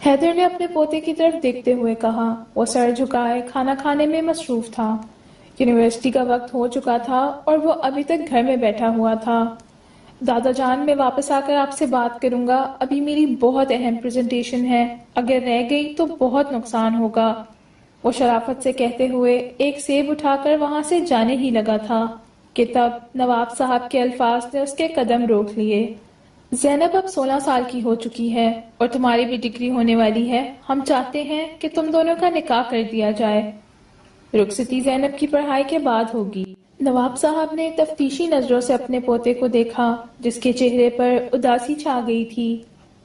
حیدر نے اپنے پوتے کی طرف دیکھتے ہوئے کہا۔ وہ سر جھکائے کھانا کھانے میں مصروف تھا۔ یونیورسٹی کا وقت ہو چکا تھا اور وہ ابھی تک گھر میں بیٹھا ہوا تھا۔ دادا جان، میں واپس آ کر آپ سے بات کروں گا، ابھی میری بہت اہم پریزنٹیشن ہے، اگر رہ گئی تو بہت نقصان ہوگا، وہ شرافت سے کہتے ہوئے ایک سیب اٹھا کر وہاں سے جانے ہی لگا تھا کہ تب نواب صاحب کے الفاظ نے اس کے قدم روک لیے۔ زینب اب 16 سال کی ہو چکی ہے اور تمہاری بھی ڈگری ہونے والی ہے، ہم چاہتے ہیں کہ تم دونوں کا نکاح کر دیا جائے۔ رخصتی زینب کی پڑھائی کے بعد ہوگی۔ نواب صاحب نے تفتیشی نظروں سے اپنے پوتے کو دیکھا جس کے چہرے پر اداسی چھا گئی تھی۔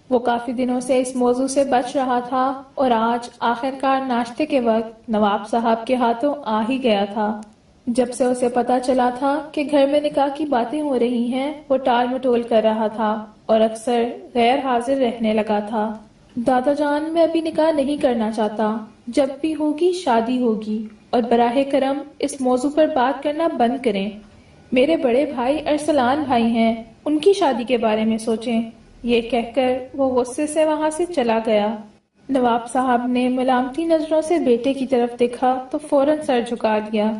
وہ کافی دنوں سے اس موضوع سے بچ رہا تھا اور آج آخر کار ناشتے کے وقت نواب صاحب کے ہاتھوں آ ہی گیا تھا۔ جب سے اسے پتا چلا تھا کہ گھر میں نکاح کی باتیں ہو رہی ہیں، وہ ٹال مٹول کر رہا تھا اور اکثر غیر حاضر رہنے لگا تھا۔ دادا جان، میں ابھی نکاح نہیں کرنا چاہتا، جب بھی ہوگی شادی ہوگی، اور براہ کرم اس موضوع پر بات کرنا بند کریں۔ میرے بڑے بھائی ارسلان بھائی ہیں، ان کی شادی کے بارے میں سوچیں۔ یہ کہہ کر وہ غصے سے وہاں سے چلا گیا۔ نواب صاحب نے ملامتی نظروں سے بیٹے کی طرف دیکھا تو فوراً سر جھکا دیا۔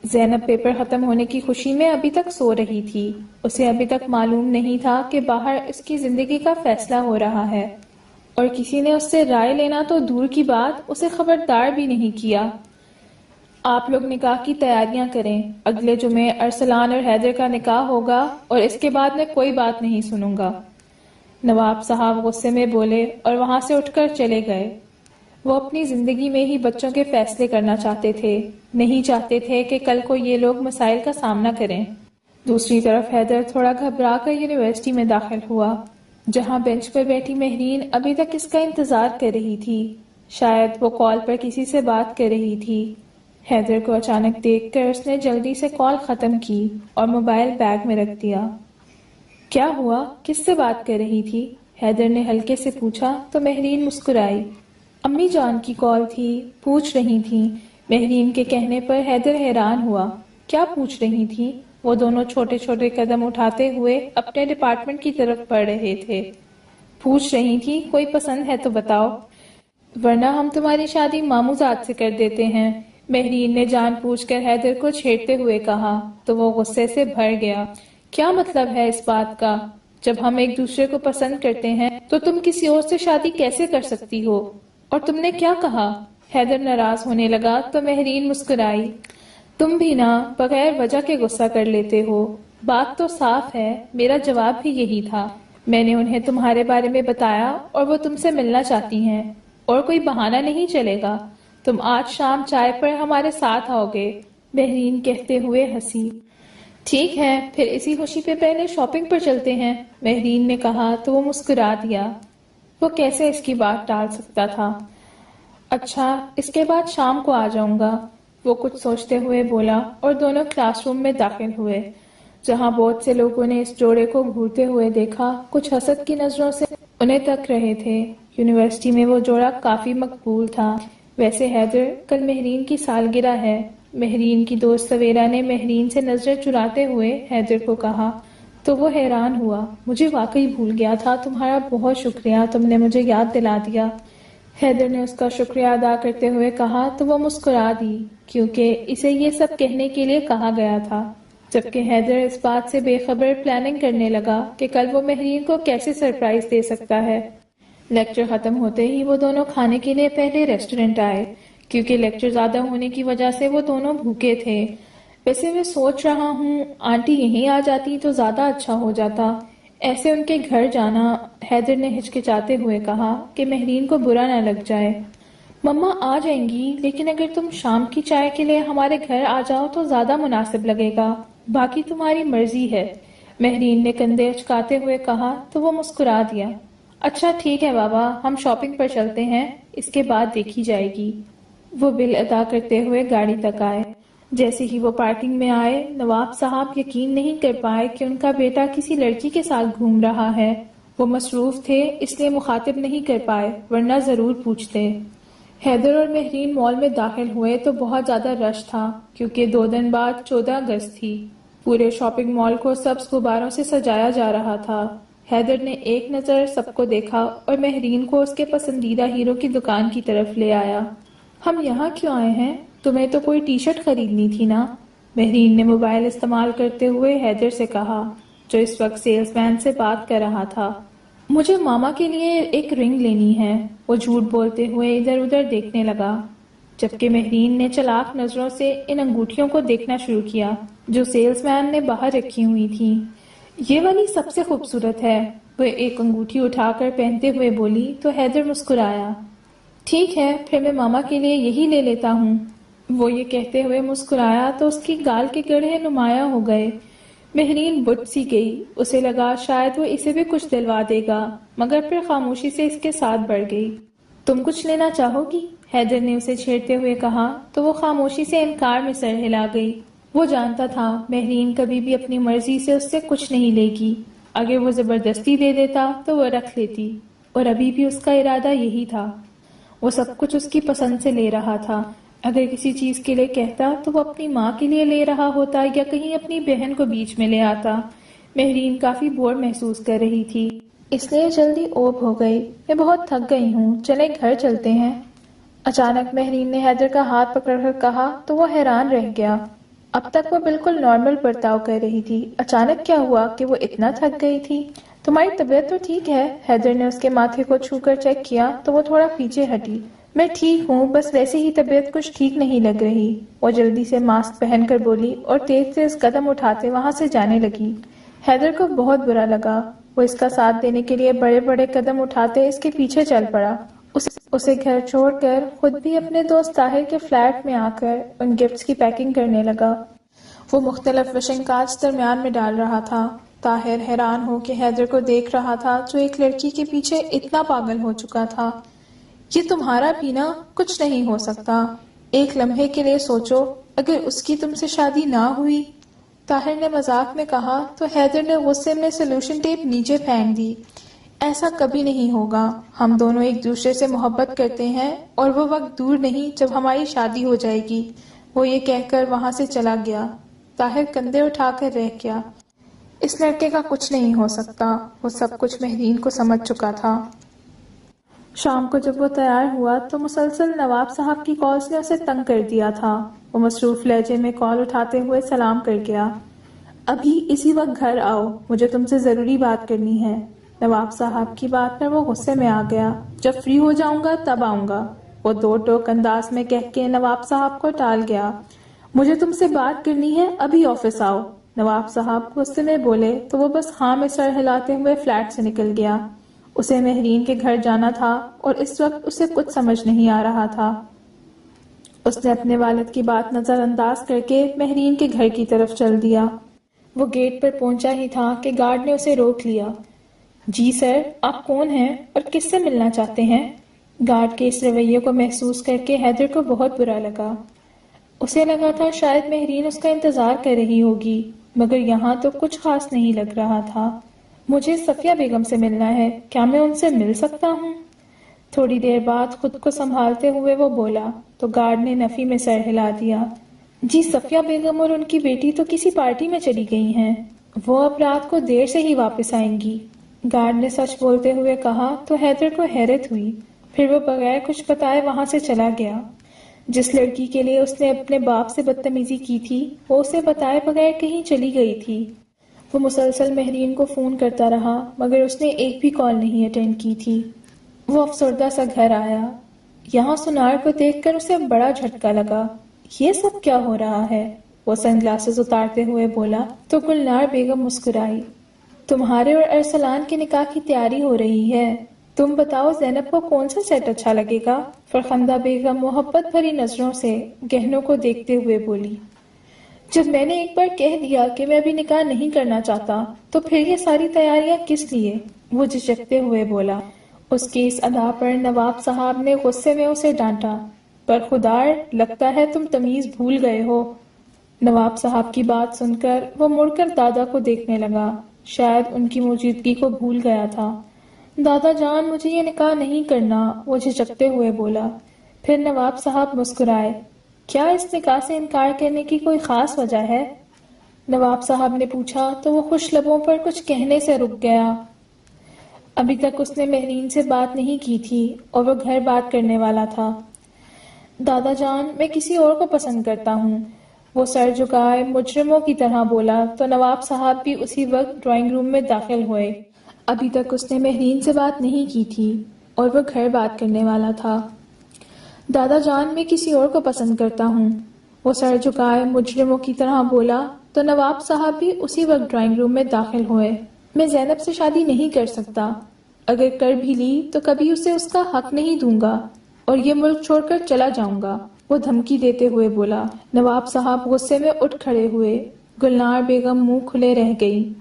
زینب پیپر ختم ہونے کی خوشی میں ابھی تک سو رہی تھی۔ اسے ابھی تک معلوم نہیں تھا کہ باہر اس کی زندگی کا فیصلہ ہو رہا ہے، اور کسی نے اس سے رائے لینا تو دور کی بات، اسے خبردار بھی نہیں کیا۔ آپ لوگ نکاح کی تیاریاں کریں، اگلے جمعے ارسلان اور حیدر کا نکاح ہوگا اور اس کے بعد میں کوئی بات نہیں سنوں گا۔ نواب صاحب غصے میں بولے اور وہاں سے اٹھ کر چلے گئے۔ وہ اپنی زندگی میں ہی بچوں کے فیصلے کرنا چاہتے تھے، نہیں چاہتے تھے کہ کل کو یہ لوگ مسائل کا سامنا کریں۔ دوسری طرف حیدر تھوڑا گھبرا کر یونیورسٹی میں داخل ہوا، جہاں بینچ پر بیٹھی مہرین ابھی تک اس کا انتظار کر رہی تھی۔ شاید وہ کال پر کسی سے بات کر رہی تھی۔ حیدر کو اچانک دیکھ کر اس نے جلدی سے کال ختم کی اور موبائل بیگ میں رکھ دیا۔ کیا ہوا؟ کس سے بات کر رہی تھی؟ حیدر نے ہلکے سے پوچھا تو مہرین مسکرائی۔ امی جان کی کال تھی، پوچھ رہی تھیں۔ مہرین کے کہنے پر حیدر حیران ہوا۔ کیا پوچھ رہی تھی؟ وہ دونوں چھوٹے چھوٹے قدم اٹھاتے ہوئے اپنے ڈپارٹمنٹ کی طرف بڑھ رہے تھے۔ پوچھ رہی تھی کوئی پسند ہے تو بتاؤ، ورنہ ہم تمہاری شادی ماموزاد سے کر دیتے ہیں، مہرین نے جان پوچھ کر حیدر کو چھیڑتے ہوئے کہا تو وہ غصے سے بھر گیا۔ کیا مطلب ہے اس بات کا؟ جب ہم ایک دوسرے کو پسند کرتے ہیں تو تم کسی اور سے شادی کیسے کر سکتی ہو؟ اور تم نے کیا کہا؟ حیدر ناراض ہونے لگا تو مہرین مسکرائی۔ تم بھی نا بغیر وجہ کے غصہ کر لیتے ہو، بات تو صاف ہے، میرا جواب بھی یہی تھا۔ میں نے انہیں تمہارے بارے میں بتایا اور وہ تم سے ملنا چاہتی ہیں، اور کوئی بہانہ نہیں چلے گا، تم آج شام چائے پر ہمارے ساتھ آؤ گے، مہرین کہتے ہوئے ہنسی۔ ٹھیک ہے، پھر اسی خوشی پہ پہلے شاپنگ پر چلتے ہیں، مہرین نے کہا تو وہ مسکرا دیا۔ وہ کیسے اس کی بات ٹال سکتا تھا؟ اچھا، اس کے بعد شام کو آ جاؤں گا، وہ کچھ سوچتے ہوئے بولا، اور دونوں کلاس روم میں داخل ہوئے، جہاں بہت سے لوگوں نے اس جوڑے کو گھورتے ہوئے دیکھا، کچھ حسد کی نظروں سے انہیں تک رہے تھے۔ یونیورسٹی میں وہ جوڑا کافی مقبول تھا۔ ویسے حیدر، کل مہرین کی سالگرہ ہے، مہرین کی دوست سویرا نے مہرین سے نظریں چراتے ہوئے حیدر کو کہا تو وہ حیران ہوا۔ مجھے واقعی بھول گیا تھا، تمہارا بہت شکریہ، تم نے مجھے یاد دلا دیا۔ حیدر نے اس کا شکریہ ادا کرتے ہوئے کہا تو وہ مسکرا دی، کیونکہ اسے یہ سب کہنے کے لیے کہا گیا تھا، جبکہ حیدر اس بات سے بے خبر پلاننگ کرنے لگا کہ کل وہ مہرین کو کیسے سرپرائز دے سکتا ہے۔ لیکچر ختم ہوتے ہی وہ دونوں کھانے کے لیے پہلے ریسٹورنٹ آئے، کیونکہ لیکچر زیادہ ہونے کی وجہ سے وہ دونوں بھوکے تھے۔ ویسے میں سوچ رہا ہوں آنٹی یہیں آ جاتی تو زیادہ اچھا ہو جاتا، ایسے ان کے گھر جانا، حیدر نے ہچکچاتے ہوئے کہا کہ مہرین کو برا نہ لگ جائے۔ مما آ جائیں گی، لیکن اگر تم شام کی چائے کے لیے ہمارے گھر آ جاؤ تو زیادہ مناسب لگے گا، باقی تمہاری مرضی ہے، مہرین نے کندھے اچکاتے ہوئے کہا تو وہ مسکرا دیا۔ اچھا ٹھیک ہے بابا، ہم شاپنگ پر چلتے ہیں، اس کے بعد دیکھی جائے گی۔ وہ بل ادا کرتے ہوئے گاڑی تک آئے۔ جیسے ہی وہ پارکنگ میں آئے، نواب صاحب یقین نہیں کر پائے کہ ان کا بیٹا کسی لڑکی کے ساتھ گھوم رہا ہے۔ وہ مصروف تھے اس لیے مخاطب نہیں کر پائے، ورنہ ضرور پوچھتے۔ حیدر اور مہرین مال میں داخل ہوئے تو بہت زیادہ رش تھا، کیونکہ 2 دن بعد 14 اگست تھی۔ پورے شاپنگ مال کو سبز غباروں سے سجایا جا رہا تھا۔ حیدر نے ایک نظر سب کو دیکھا اور مہرین کو اس کے پسندیدہ ہیرو کی دکان کی طرف لے آیا۔ ہم یہاں کیوں آئے ہیں؟ تمہیں تو کوئی ٹی شرٹ خریدنی تھی نا؟ مہرین نے موبائل استعمال کرتے ہوئے حیدر سے کہا، جو اس وقت سیلز مین سے بات کر رہا تھا۔ مجھے ماما کے لیے ایک رنگ لینی ہے۔ وہ جھوٹ بولتے ہوئے ادھر ادھر دیکھنے لگا، جبکہ مہرین نے چلاک نظروں سے ان انگوٹھیوں کو دیکھنا شروع کیا جو سیلز مین نے باہر رکھی ہوئی تھیں۔ یہ والی سب سے خوبصورت ہے، وہ ایک انگوٹھی اٹھا کر پہنتے ہوئے بولی تو حیدر مسکرایا۔ ٹھیک ہے، پھر میں ماما کے لیے یہی لے لیتا ہوں۔ وہ یہ کہتے ہوئے مسکرایا تو اس کی گال کے گڑھے نمایاں ہو گئے۔ مہرین بٹ سی گئی، اسے لگا شاید وہ اسے بھی کچھ دلوا دے گا، مگر پھر خاموشی سے اس کے ساتھ بڑھ گئی۔ تم کچھ لینا چاہو گی؟ حیدر نے اسے چھیڑتے ہوئے کہا تو وہ خاموشی سے انکار میں سر ہلا گئی۔ وہ جانتا تھا مہرین کبھی بھی اپنی مرضی سے اس سے کچھ نہیں لے گی، اگر وہ زبردستی دے دیتا تو وہ رکھ لیتی، اور ابھی بھی اس کا ارادہ یہی تھا۔ وہ سب کچھ اس کی پسند سے لے رہا تھا۔ اگر کسی چیز کے لیے کہتا تو وہ اپنی ماں کے لیے لے رہا ہوتا یا کہیں اپنی بہن کو بیچ میں لے آتا۔ مہرین کافی بور محسوس کر رہی تھی، اس لیے جلدی اوب ہو گئی۔ میں بہت تھک گئی ہوں، چلیں گھر چلتے ہیں۔ اچانک مہرین نے حیدر کا ہاتھ پکڑ کر کہا تو وہ حیران رہ گیا۔ اب تک وہ بالکل نارمل برتاؤ کر رہی تھی، اچانک کیا ہوا کہ وہ اتنا تھک گئی تھی؟ تمہاری طبیعت تو ٹھیک ہے؟ حیدر نے اس کے ماتھے کو چھو کر چیک کیا تو وہ تھوڑا پیچھے ہٹی۔ میں ٹھیک ہوں، بس ویسے ہی طبیعت کچھ ٹھیک نہیں لگ رہی، وہ جلدی سے ماسک پہن کر بولی اور تیز تیز قدم اٹھاتے وہاں سے جانے لگی۔ حیدر کو بہت برا لگا، وہ اس کا ساتھ دینے کے لیے بڑے بڑے قدم اٹھاتے اس کے پیچھے چل پڑا۔ اسے گھر چھوڑ کر خود بھی اپنے دوست طاہر کے فلیٹ میں آ کر ان گفٹس کی پیکنگ کرنے لگا۔ وہ مختلف وشنگ کارڈز درمیان میں ڈال رہا تھا۔ طاہر حیران ہو کے حیدر کو دیکھ رہا تھا جو ایک لڑکی کے پیچھے اتنا پاگل ہو چکا تھا۔ یہ تمہارا بھی نا کچھ نہیں ہو سکتا، ایک لمحے کے لیے سوچو اگر اس کی تم سے شادی نہ ہوئی، طاہر نے مذاق میں کہا تو حیدر نے غصے میں سلوشن ٹیپ نیچے پھینک دی۔ ایسا کبھی نہیں ہوگا، ہم دونوں ایک دوسرے سے محبت کرتے ہیں اور وہ وقت دور نہیں جب ہماری شادی ہو جائے گی، وہ یہ کہہ کر وہاں سے چلا گیا۔ طاہر کندھے اٹھا کر رہ گیا۔ اس لڑکے کا کچھ نہیں ہو سکتا، وہ سب کچھ مہرین کو سمجھ چکا تھا۔ شام کو جب وہ تیار ہوا تو مسلسل نواب صاحب کی کالز نے اسے تنگ کر دیا تھا۔ وہ مصروف لہجے میں کال اٹھاتے ہوئے سلام کر گیا۔ ابھی اسی وقت گھر آؤ، مجھے تم سے ضروری بات کرنی ہے۔ نواب صاحب کی بات پر وہ غصے میں آ گیا۔ جب فری ہو جاؤں گا تب آؤں گا، وہ دو ٹوک انداز میں کہہ کے نواب صاحب کو ٹال گیا۔ مجھے تم سے بات کرنی ہے، ابھی آفس آؤ، نواب صاحب غصے میں بولے تو وہ بس ہاں میں سر ہلاتے ہوئے فلیٹ سے نکل گیا۔ اسے مہرین کے گھر جانا تھا اور اس وقت اسے کچھ سمجھ نہیں آ رہا تھا۔ اس نے اپنے والد کی بات نظر انداز کر کے مہرین کے گھر کی طرف چل دیا۔ وہ گیٹ پر پہنچا ہی تھا کہ گارڈ نے اسے روک لیا۔ جی سر، آپ کون ہیں اور کس سے ملنا چاہتے ہیں؟ گارڈ کے اس رویے کو محسوس کر کے حیدر کو بہت برا لگا۔ اسے لگا تھا شاید مہرین اس کا انتظار کر رہی ہوگی، مگر یہاں تو کچھ خاص نہیں لگ رہا تھا۔ مجھے صفیہ بیگم سے ملنا ہے، کیا میں ان سے مل سکتا ہوں؟ تھوڑی دیر بعد خود کو سنبھالتے ہوئے وہ بولا تو گارڈ نے نفی میں سر ہلا دیا۔ جی صفیہ بیگم اور ان کی بیٹی تو کسی پارٹی میں چلی گئی ہیں، وہ اب رات کو دیر سے ہی واپس آئیں گی، گارڈ نے سچ بولتے ہوئے کہا تو حیدر کو حیرت ہوئی۔ پھر وہ بغیر کچھ بتائے وہاں سے چلا گیا۔ جس لڑکی کے لیے اس نے اپنے باپ سے بدتمیزی کی تھی وہ اسے بتائے بغیر کہیں چلی گئی تھی۔ وہ مسلسل مہرین کو فون کرتا رہا مگر اس نے ایک بھی کال نہیں اٹینڈ کی تھی۔ وہ افسردہ سا گھر آیا۔ یہاں سنار کو دیکھ کر اسے بڑا جھٹکا لگا۔ یہ سب کیا ہو رہا ہے؟ وہ سن گلاسز اتارتے ہوئے بولا تو گلنار بیگم مسکرائی۔ تمہارے اور ارسلان کے نکاح کی تیاری ہو رہی ہے، تم بتاؤ زینب کو کون سا سیٹ اچھا لگے گا؟ فرخندہ بیگم محبت بھری نظروں سے گہنوں کو دیکھتے ہوئے بولی۔ جب میں نے ایک بار کہہ دیا کہ میں ابھی نکاح نہیں کرنا چاہتا تو پھر یہ ساری تیاریاں کس لیے؟ وہ جھجکتے ہوئے بولا۔ اس کی اس ادا پر نواب صاحب نے غصے میں اسے ڈانٹا۔ پر خدار، لگتا ہے تم تمیز بھول گئے ہو۔ نواب صاحب کی بات سن کر وہ مڑ کر دادا کو دیکھنے لگا، شاید ان کی موجودگی کو بھول گیا تھا۔ دادا جان، مجھے یہ نکاح نہیں کرنا، وہ جھجکتے ہوئے بولا۔ پھر نواب صاحب مسکرائے۔ کیا اس نکاح سے انکار کرنے کی کوئی خاص وجہ ہے؟ نواب صاحب نے پوچھا تو وہ خوش لبوں پر کچھ کہنے سے رک گیا۔ ابھی تک اس نے مہرین سے بات نہیں کی تھی اور وہ گھر بات کرنے والا تھا۔ دادا جان، میں کسی اور کو پسند کرتا ہوں، وہ سر جھکائے مجرموں کی طرح بولا تو نواب صاحب بھی اسی وقت ڈرائنگ روم میں داخل ہوئے۔ ابھی تک اس نے مہرین سے بات نہیں کی تھی اور وہ گھر بات کرنے والا تھا۔ دادا جان، میں کسی اور کو پسند کرتا ہوں، وہ سر جھکائے مجرموں کی طرح بولا تو نواب صاحب بھی اسی وقت ڈرائنگ روم میں داخل ہوئے۔ میں زینب سے شادی نہیں کر سکتا، اگر کر بھی لی تو کبھی اسے اس کا حق نہیں دوں گا اور یہ ملک چھوڑ کر چلا جاؤں گا، وہ دھمکی دیتے ہوئے بولا۔ نواب صاحب غصے میں اٹھ کھڑے ہوئے۔ گلنار بیگم منہ کھلے رہ گئی،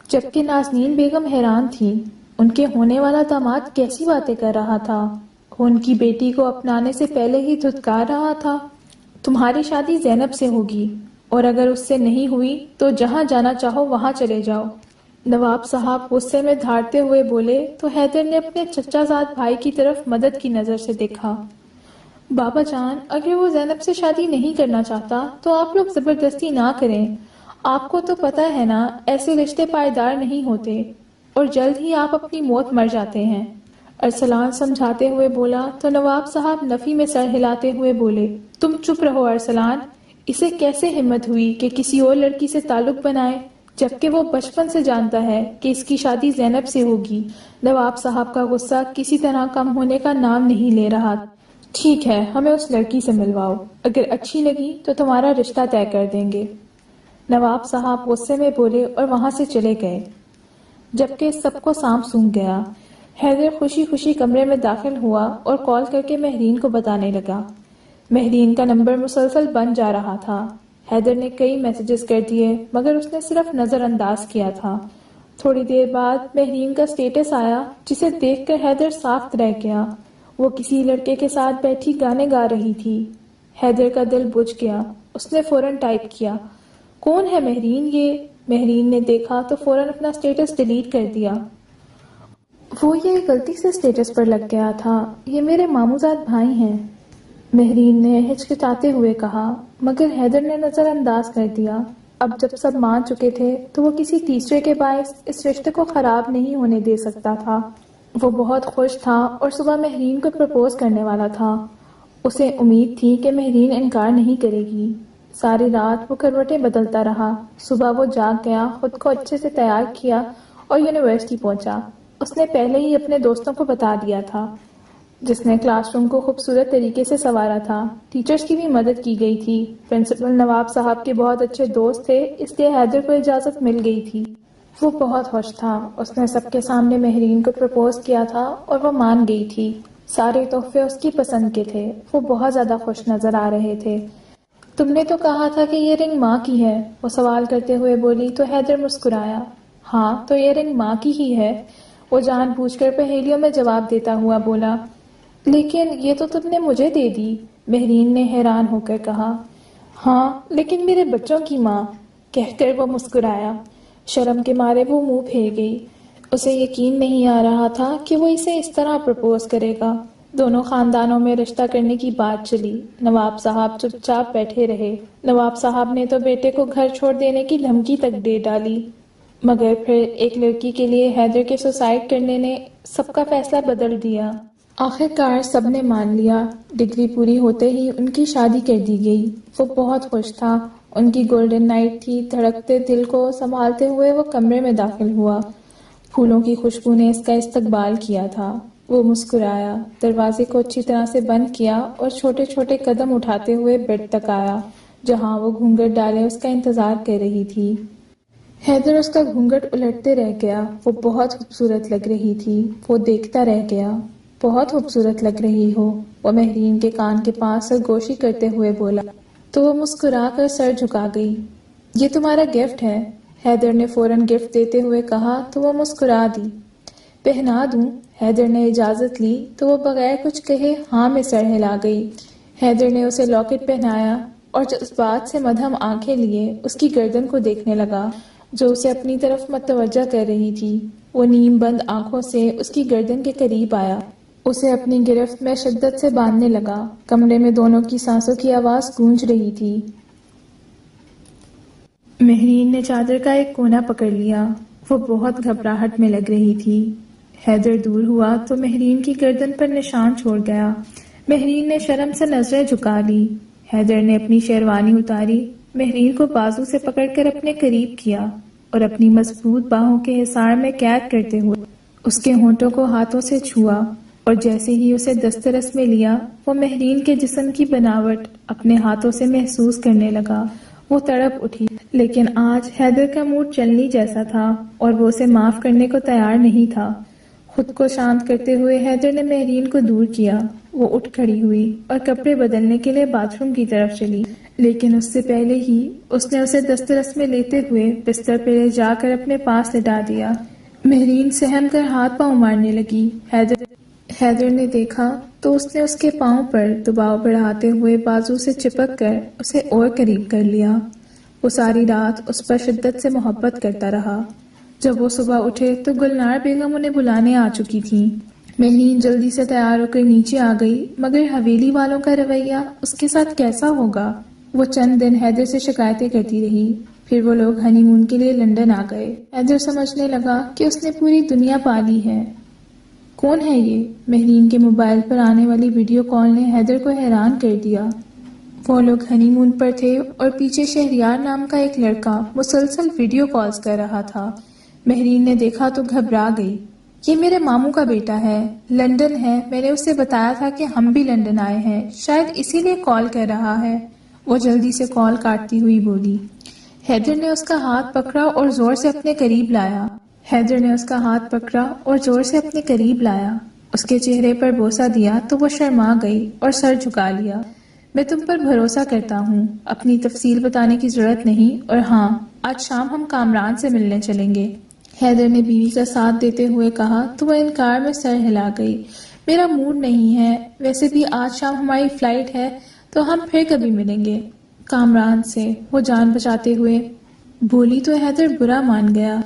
جبکہ نازنین بیگم حیران تھی۔ ان کے ہونے والا داماد کیسی باتیں کر رہا تھا؟ وہ ان کی بیٹی کو اپنانے سے پہلے ہی دھتکار رہا تھا۔ تمہاری شادی زینب سے ہوگی اور اگر اس سے نہیں ہوئی تو جہاں جانا چاہو وہاں چلے جاؤ، نواب صاحب غصے میں دھاڑتے ہوئے بولے تو حیدر نے اپنے چچا زاد بھائی کی طرف مدد کی نظر سے دیکھا۔ بابا جان، اگر وہ زینب سے شادی نہیں کرنا چاہتا تو آپ لوگ زبردستی نہ کریں، آپ کو تو پتہ ہے نا ایسے رشتے پائیدار نہیں ہوتے اور جلد ہی آپ اپنی موت مر جاتے ہیں، ارسلان سمجھاتے ہوئے بولا تو نواب صاحب نفی میں سر ہلاتے ہوئے بولے، تم چپ رہو ارسلان، اسے کیسے ہمت ہوئی کہ کسی اور لڑکی سے تعلق بنائے جبکہ وہ بچپن سے جانتا ہے کہ اس کی شادی زینب سے ہوگی۔ نواب صاحب کا غصہ کسی طرح کم ہونے کا نام نہیں لے رہا۔ ٹھیک ہے، ہمیں اس لڑکی سے ملواؤ، اگر اچھی لگی تو تمہارا رشتہ طے کر دیں گے، نواب صاحب غصے میں بولے اور وہاں سے چلے گئے، جبکہ سب کو سانپ سونگھ گیا۔ حیدر خوشی خوشی کمرے میں داخل ہوا اور کال کر کے مہرین کو بتانے لگا۔ مہرین کا نمبر مسلسل بند جا رہا تھا۔ حیدر نے کئی میسیجز کر دیے مگر اس نے صرف نظر انداز کیا تھا۔ تھوڑی دیر بعد مہرین کا سٹیٹس آیا جسے دیکھ کر حیدر صاف رہ گیا۔ وہ کسی لڑکے کے ساتھ بیٹھی گانے گا رہی تھی۔ حیدر کا دل بجھ گیا، اس نے فوراً ٹائپ کیا، کون ہے مہرین یہ؟ مہرین نے دیکھا تو فوراً اپنا سٹیٹس ڈیلیٹ کر دیا۔ وہ یہ غلطی سے سٹیٹس پر لگ گیا تھا، یہ میرے ماموزاد بھائی ہیں، مہرین نے ہچکچاتے ہوئے کہا، مگر حیدر نے نظر انداز کر دیا۔ اب جب سب مان چکے تھے تو وہ کسی تیسرے کے باعث اس رشتے کو خراب نہیں ہونے دے سکتا تھا۔ وہ بہت خوش تھا اور صبح مہرین کو پرپوز کرنے والا تھا۔ اسے امید تھی کہ مہرین انکار نہیں کرے گی۔ ساری رات وہ کروٹیں بدلتا رہا۔ صبح وہ جاگ گیا، خود کو اچھے سے تیار کیا اور یونیورسٹی پہنچا۔ اس نے پہلے ہی اپنے دوستوں کو بتا دیا تھا، جس نے کلاس روم کو خوبصورت طریقے سے سنوارا تھا۔ ٹیچرز کی بھی مدد کی گئی تھی۔ پرنسپل نواب صاحب کے بہت اچھے دوست تھے، اس لیے حیدر کو اجازت مل گئی تھی۔ وہ بہت خوش تھا، اس نے سب کے سامنے مہرین کو پرپوز کیا تھا اور وہ مان گئی تھی۔ سارے تحفے اس کی پسند کے تھے، وہ بہت زیادہ خوش نظر آ رہے تھے۔ تم نے تو کہا تھا کہ یہ رنگ ماں کی ہے، وہ سوال کرتے ہوئے بولی تو حیدر مسکرایا۔ ہاں تو یہ رنگ ماں کی ہی ہے، وہ جان بوجھ کر پہیلیوں میں جواب دیتا ہوا بولا۔ لیکن یہ تو تم نے مجھے دے دی، مہرین نے حیران ہو کر کہا۔ ہاں لیکن میرے بچوں کی ماں، کہہ کر وہ مسکرایا۔ شرم کے مارے وہ منہ پھیر گئی، اسے یقین نہیں آ رہا تھا کہ وہ اسے اس طرح پرپوز کرے گا۔ دونوں خاندانوں میں رشتہ کرنے کی بات چلی۔ نواب صاحب چپ چاپ بیٹھے رہے۔ نواب صاحب نے تو بیٹے کو گھر چھوڑ دینے کی دھمکی تک دے ڈالی، مگر پھر ایک لڑکی کے لیے حیدر کے سوسائڈ کرنے نے سب کا فیصلہ بدل دیا۔ آخرکار سب نے مان لیا۔ ڈگری پوری ہوتے ہی ان کی شادی کر دی گئی۔ وہ بہت خوش تھا، ان کی گولڈن نائٹ تھی۔ دھڑکتے دل کو سنبھالتے ہوئے وہ کمرے میں داخل ہوا۔ پھولوں کی خوشبو نے اس کا استقبال کیا تھا۔ وہ مسکرایا، دروازے کو اچھی طرح سے بند کیا اور چھوٹے چھوٹے قدم اٹھاتے ہوئے بیڈ تک آیا، جہاں وہ گھونگھٹ ڈالے اس کا انتظار کر رہی تھی۔ حیدر اس کا گھونگھٹ الٹتے رہ گیا۔ وہ بہت خوبصورت لگ رہی تھی، وہ دیکھتا رہ گیا۔ بہت خوبصورت لگ رہی ہو، وہ مہرین کے کان کے پاس سرگوشی کرتے ہوئے بولا تو وہ مسکرا کر سر جھکا گئی۔ یہ تمہارا گفٹ ہے، حیدر نے فوراً گفٹ دیتے ہوئے کہا تو وہ مسکرا دی۔ پہنا دوں؟ حیدر نے اجازت لی تو وہ بغیر کچھ کہے ہاں میں سر ہلا گئی۔ حیدر نے اسے لاکٹ پہنایا اور جذبات سے مدھم آنکھیں لیے اس کی گردن کو دیکھنے لگا جو اسے اپنی طرف متوجہ کر رہی تھی۔ وہ نیم بند آنکھوں سے اس کی گردن کے قریب آیا، اسے اپنی گرفت میں شدت سے باندھنے لگا۔ کمرے میں دونوں کی سانسوں کی آواز گونج رہی تھی۔ مہرین نے چادر کا ایک کونا پکڑ لیا، وہ بہت گھبراہٹ میں لگ رہی تھی۔ حیدر دور ہوا تو مہرین کی گردن پر نشان چھوڑ گیا۔ مہرین نے شرم سے نظریں جھکا لی۔ حیدر نے اپنی شیروانی اتاری، مہرین کو بازو سے پکڑ کر اپنے قریب کیا اور اپنی مضبوط باہوں کے حصار میں قید کرتے ہوئے اس کے ہونٹوں کو ہاتھوں سے چھوا، اور جیسے ہی اسے دسترس میں لیا وہ مہرین کے جسم کی بناوٹ اپنے ہاتھوں سے محسوس کرنے لگا۔ وہ تڑپ اٹھی، لیکن آج حیدر کا موڈ چلنی جیسا تھا اور وہ اسے معاف کرنے کو تیار نہیں تھا۔ خود کو شانت کرتے ہوئے حیدر نے مہرین کو دور کیا۔ وہ اٹھ کھڑی ہوئی اور کپڑے بدلنے کے لیے باتھ روم کی طرف چلی، لیکن اس سے پہلے ہی اس نے اسے دسترس میں لیتے ہوئے بستر پہ لے جا کر اپنے پاس لٹا دیا۔ مہرین سہم کر ہاتھ پاؤں مارنے لگی۔ حیدر نے دیکھا تو اس نے اس کے پاؤں پر دباؤ بڑھاتے ہوئے بازو سے چپک کر اسے اور قریب کر لیا۔ وہ ساری رات اس پر شدت سے محبت کرتا رہا۔ جب وہ صبح اٹھے تو گلنار بیگم انہیں بلانے آ چکی تھیں۔ مہرین جلدی سے تیار ہو کر نیچے آ گئی، مگر حویلی والوں کا رویہ اس کے ساتھ کیسا ہوگا؟ وہ چند دن حیدر سے شکایتیں کرتی رہی، پھر وہ لوگ ہنی مون کے لیے لندن آ گئے۔ حیدر سمجھنے لگا کہ اس نے پوری دنیا پا لی ہے۔ کون ہے یہ؟ مہرین کے موبائل پر آنے والی ویڈیو کال نے حیدر کو حیران کر دیا۔ وہ لوگ ہنی مون پر تھے اور پیچھے شہریار نام کا ایک لڑکا مسلسل ویڈیو کالز کر رہا تھا۔ مہرین نے دیکھا تو گھبرا گئی۔ یہ میرے ماموں کا بیٹا ہے، لندن ہے، میں نے اسے بتایا تھا کہ ہم بھی لندن آئے ہیں، شاید اسی لیے کال کر رہا ہے۔ وہ جلدی سے کال کاٹتی ہوئی بولی۔ حیدر نے اس کا ہاتھ پکڑا اور زور سے اپنے قریب لایا۔ اس کے چہرے پر بوسہ دیا تو وہ شرما گئی اور سر جھکا لیا۔ میں تم پر بھروسہ کرتا ہوں، اپنی تفصیل بتانے کی ضرورت نہیں، اور ہاں، آج شام ہم کامران سے ملنے چلیں گے۔ حیدر نے بیوی کا ساتھ دیتے ہوئے کہا تو وہ انکار میں سر ہلا گئی۔ میرا موڈ نہیں ہے، ویسے بھی آج شام ہماری فلائٹ ہے تو ہم پھر کبھی ملیں گے۔ کامران سے، وہ جان بچاتے ہوئے بولی تو حیدر برا مان گیا،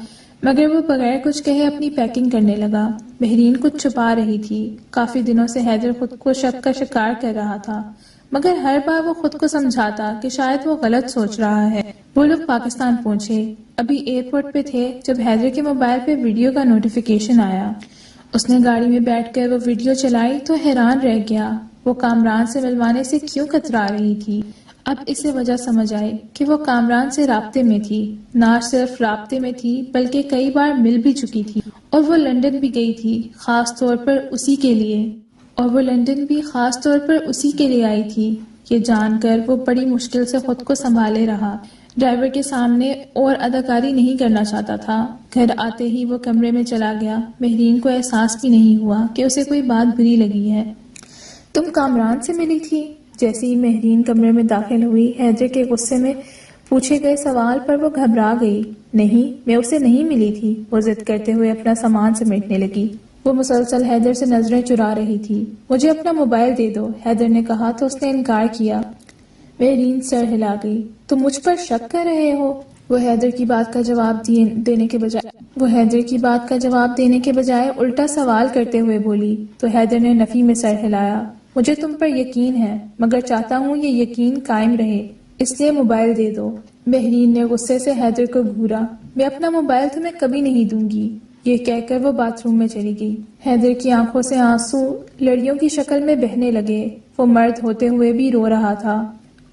مگر وہ بغیر کچھ کہے اپنی پیکنگ کرنے لگا۔ مہرین کچھ چھپا رہی تھی۔ کافی دنوں سے حیدر خود کو شک کا شکار کر رہا تھا، مگر ہر بار وہ خود کو سمجھاتا کہ شاید وہ غلط سوچ رہا ہے۔ وہ لوگ پاکستان پہنچے، ابھی ایئرپورٹ پہ تھے جب حیدر کے موبائل پہ ویڈیو کا نوٹیفیکیشن آیا۔ اس نے گاڑی میں بیٹھ کر وہ ویڈیو چلائی تو حیران رہ گیا۔ وہ کامران سے ملوانے سے کیوں کترا رہی تھی؟ اب اسے وجہ سمجھ آئی کہ وہ کامران سے رابطے میں تھی، نہ صرف رابطے میں تھی بلکہ کئی بار مل بھی چکی تھی، اور وہ لندن بھی گئی تھی خاص طور پر اسی کے لیے آئی تھی۔ یہ جان کر وہ بڑی مشکل سے خود کو سنبھالے رہا۔ ڈرائیور کے سامنے اور اداکاری نہیں کرنا چاہتا تھا۔ گھر آتے ہی وہ کمرے میں چلا گیا۔ مہرین کو احساس بھی نہیں ہوا کہ اسے کوئی بات بری لگی ہے۔ تم کامران سے ملی تھی؟ جیسے ہی مہرین کمرے میں داخل ہوئی، حیدر کے غصے میں پوچھے گئے سوال پر وہ گھبرا گئی۔ نہیں، میں اسے نہیں ملی تھی، وہ ضد کرتے ہوئے اپنا سامان سمیٹنے لگی۔ وہ مسلسل حیدر سے نظریں چرا رہی تھی۔ مجھے اپنا موبائل دے دو، حیدر نے کہا تو اس نے انکار کیا۔ مہرین سر ہلا گئی۔ تم مجھ پر شک کر رہے ہو؟ وہ حیدر کی بات کا جواب دینے کے بجائے الٹا سوال کرتے ہوئے بولی تو حیدر نے نفی میں سر ہلایا۔ مجھے تم پر یقین ہے، مگر چاہتا ہوں یہ یقین قائم رہے، اس لیے موبائل دے دو۔ مہرین نے غصے سے حیدر کو گھورا۔ میں اپنا موبائل تمہیں کبھی نہیں دوں گی، یہ کہہ کر وہ باتھ روم میں چلی گئی۔ حیدر کی آنکھوں سے آنسو لڑیوں کی شکل میں بہنے لگے۔ وہ مرد ہوتے ہوئے بھی رو رہا تھا۔